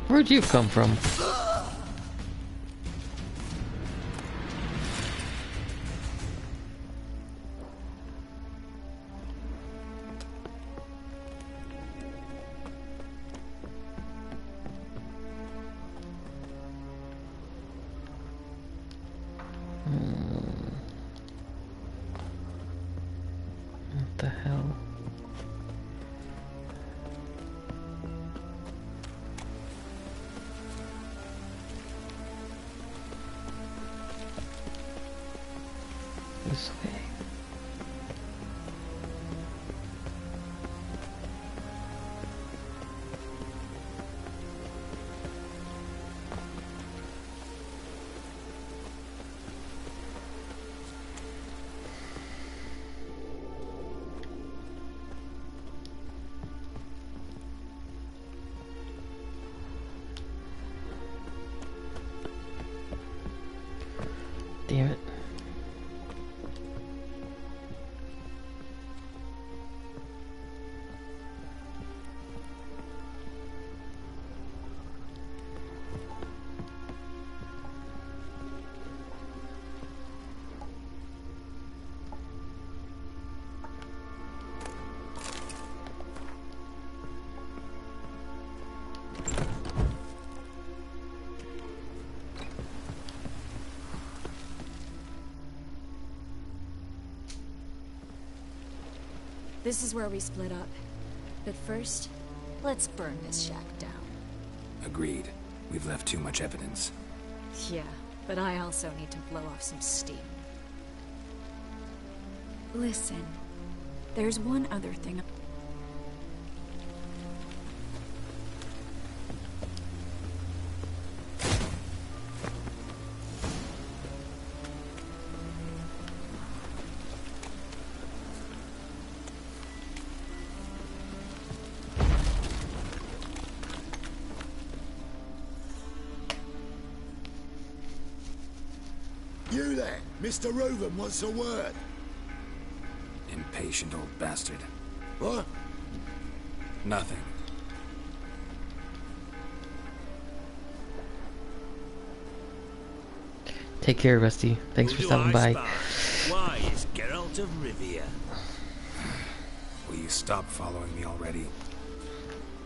Where'd you come from? This way. Damn it. This is where we split up. But first, let's burn this shack down. Agreed. We've left too much evidence. Yeah, but I also need to blow off some steam. Listen, there's one other thing. You there, Mr. Reuben wants a word. Impatient old bastard. What? Nothing. Take care, Rusty. Thanks for stopping by. Why is Geralt of Rivia? Will you stop following me already?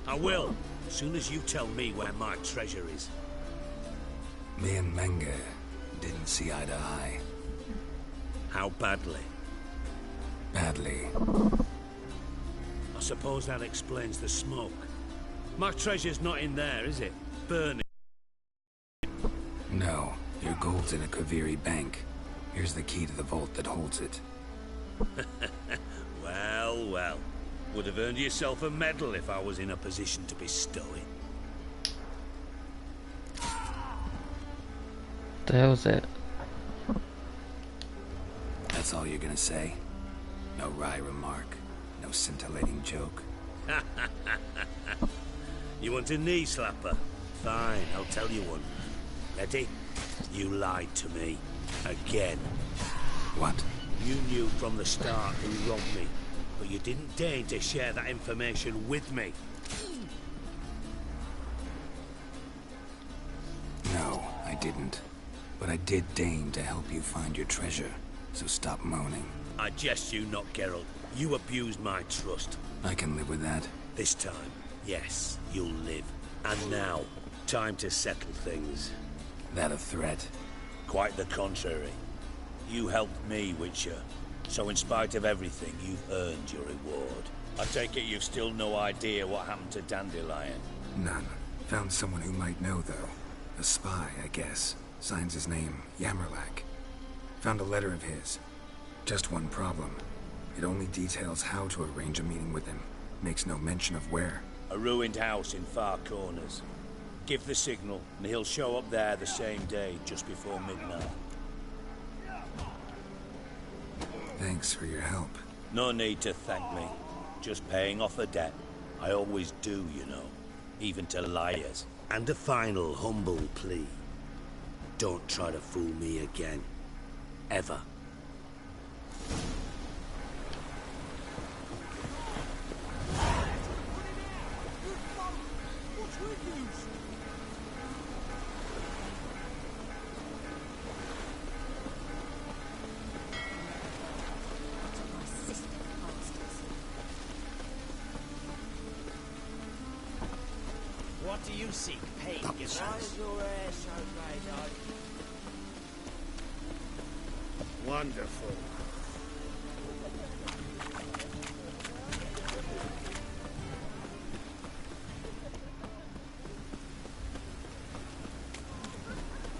I will, as soon as you tell me where my treasure is. Me and Menge didn't see eye to eye. How badly? Badly. I suppose that explains the smoke. My treasure's not in there, is it? Burning. No, your gold's in a Kaviri bank. Here's the key to the vault that holds it. Well, well. Would have earned yourself a medal if I was in a position to bestow it. The hell is that? That's all you're gonna say? No wry remark, no scintillating joke. You want a knee slapper? Fine, I'll tell you one. Ready? You lied to me. Again. What? You knew from the start who robbed me, but you didn't deign to share that information with me. No, I didn't. But I did deign to help you find your treasure, so stop moaning. I jest you not, Geralt. You abused my trust. I can live with that. This time, yes, you'll live. And now, time to settle things. That a threat? Quite the contrary. You helped me, Witcher. So in spite of everything, you've earned your reward. I take it you've still no idea what happened to Dandelion? None. Found someone who might know, though. A spy, I guess. Signs his name, Yamerlak. Found a letter of his. Just one problem. It only details how to arrange a meeting with him. Makes no mention of where. A ruined house in Far Corners. Give the signal, and he'll show up there the same day, just before midnight. Thanks for your help. No need to thank me. Just paying off a debt. I always do, you know. Even to liars. And a final humble plea. Don't try to fool me again. Ever. What do you seek, pagan? Why is your hair so grey, Wonderful.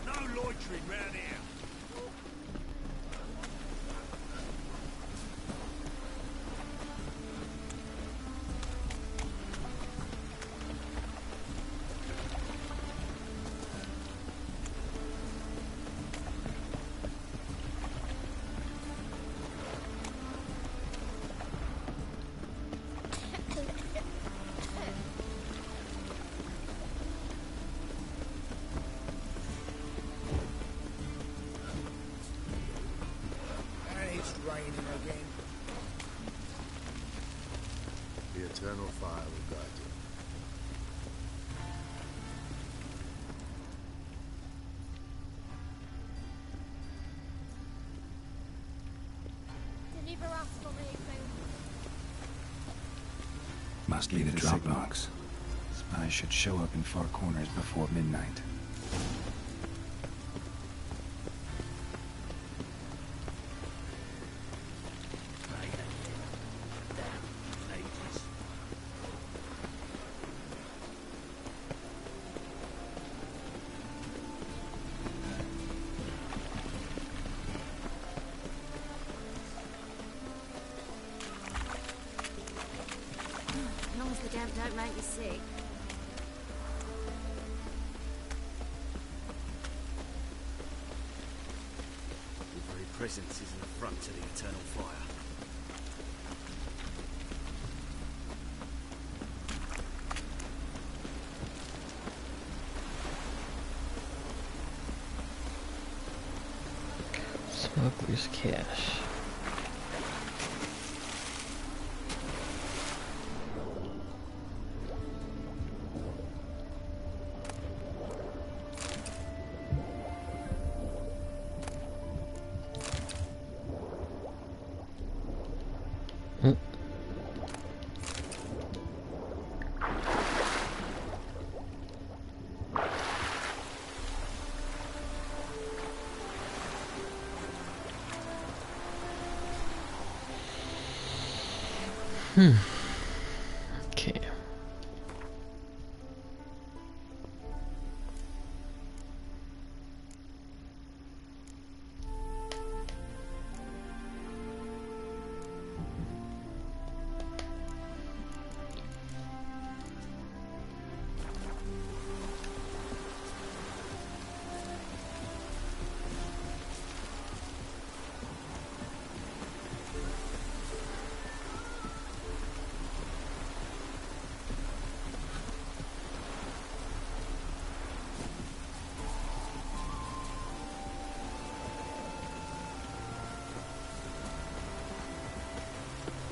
No loitering round here. eternal fire will guide you. Deliver us from here, Phil. Must be the Dropbox. Spies should show up in far corners before midnight. As long as the damp don't make you sick. Your very presence is an affront to the eternal fire. Smuggler's cash. Okay.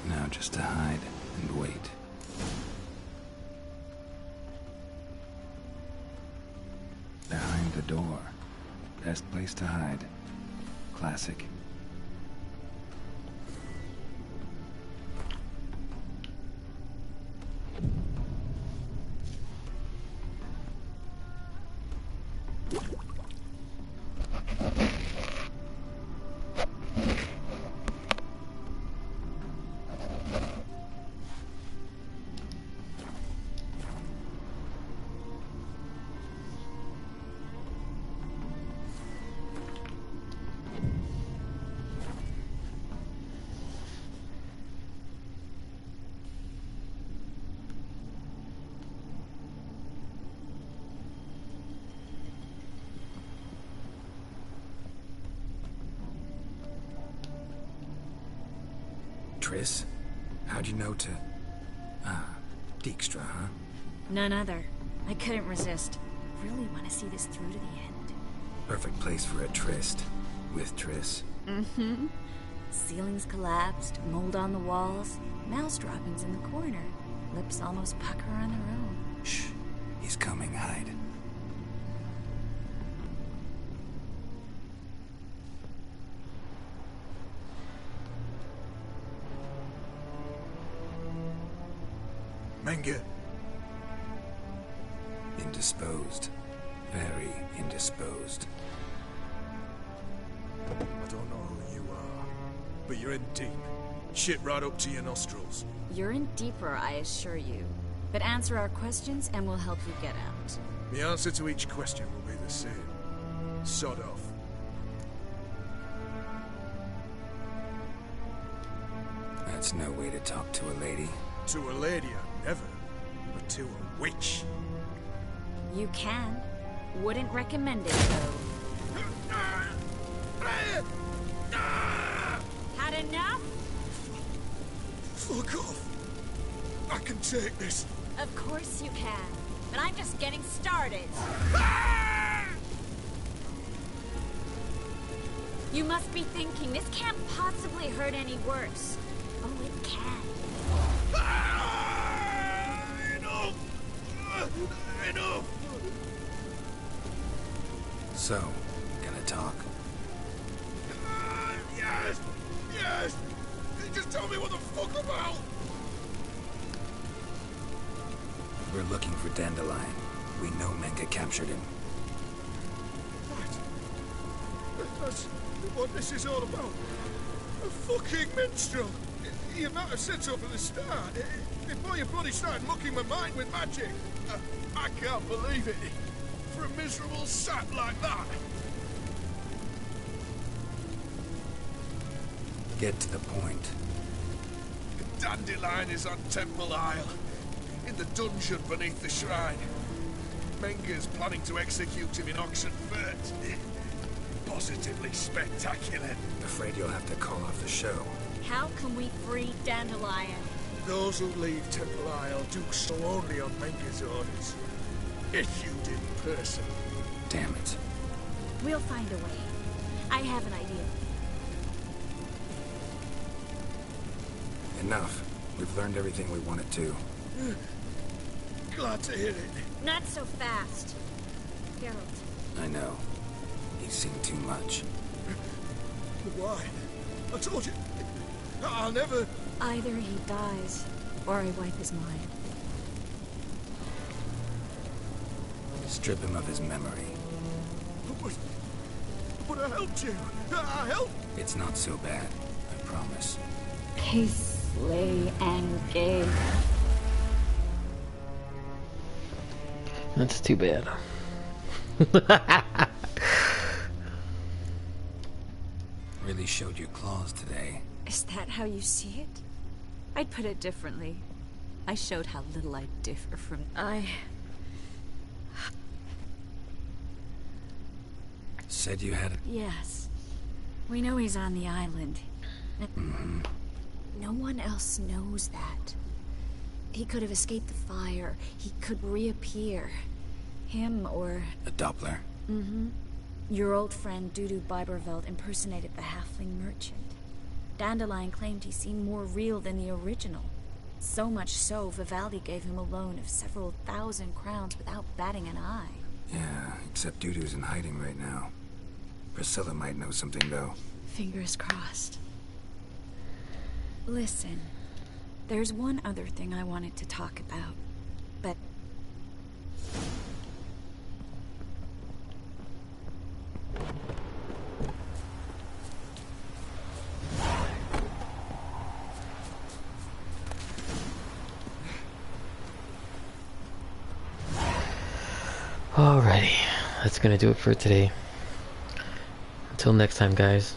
Now just to hide and wait. Behind the door. Best place to hide. Classic. Triss? How'd you know to... Ah, Dijkstra, huh? None other. I couldn't resist. Really want to see this through to the end. Perfect place for a tryst. With Triss. Mm-hmm. Ceilings collapsed, mold on the walls, mouse droppings in the corner. Lips almost pucker on their own. Shh. He's coming. Hide. Menge. Indisposed. Very indisposed. I don't know who you are, but you're in deep. Shit right up to your nostrils. You're in deeper, I assure you. But answer our questions and we'll help you get out. The answer to each question will be the same. Sod off. That's no way to talk to a lady. To a lady, I never. But to a witch. You can. Wouldn't recommend it, though. Had enough? Fuck off. I can take this. Of course you can. But I'm just getting started. You must be thinking, this can't possibly hurt any worse. Oh, it can. So, gonna talk? Yes! Yes! Just tell me what the fuck about! We're looking for Dandelion. We know Menka captured him. That's what this is all about. A fucking minstrel! You might have said so from the start. Before you bloody started mucking my mind with magic. I can't believe it. For a miserable sap like that. Get to the point. Dandelion is on Temple Isle. In the dungeon beneath the shrine. Menga's planning to execute him in Oxenfurt. Positively spectacular. Afraid you'll have to call off the show. How can we free Dandelion? Those who leave Temple Isle do so only on Menga's orders. If you did personally. Damn it. We'll find a way. I have an idea. Enough. We've learned everything we wanted to. Glad to hear it. Not so fast. Geralt. I know. He's seen too much. But why? I told you. I'll never... Either he dies, or I wipe his mind. Strip him of his memory. But I helped you. I helped. It's not so bad, I promise. Kiss, slay, and gay. That's too bad. Really showed your claws today. Is that how you see it? I'd put it differently. I showed how little I differ from... Said you had... Yes. We know he's on the island. Mm-hmm. No one else knows that. He could have escaped the fire. He could reappear. Him or... A Doppler? Mm-hmm. Your old friend Dudu Biberveld impersonated the halfling merchant. Dandelion claimed he seemed more real than the original. So much so, Vivaldi gave him a loan of several thousand crowns without batting an eye. Yeah, except Dudu's in hiding right now. Priscilla might know something, though. Fingers crossed. Listen, there's one other thing I wanted to talk about, but... Alrighty, that's gonna do it for today. Until next time, guys.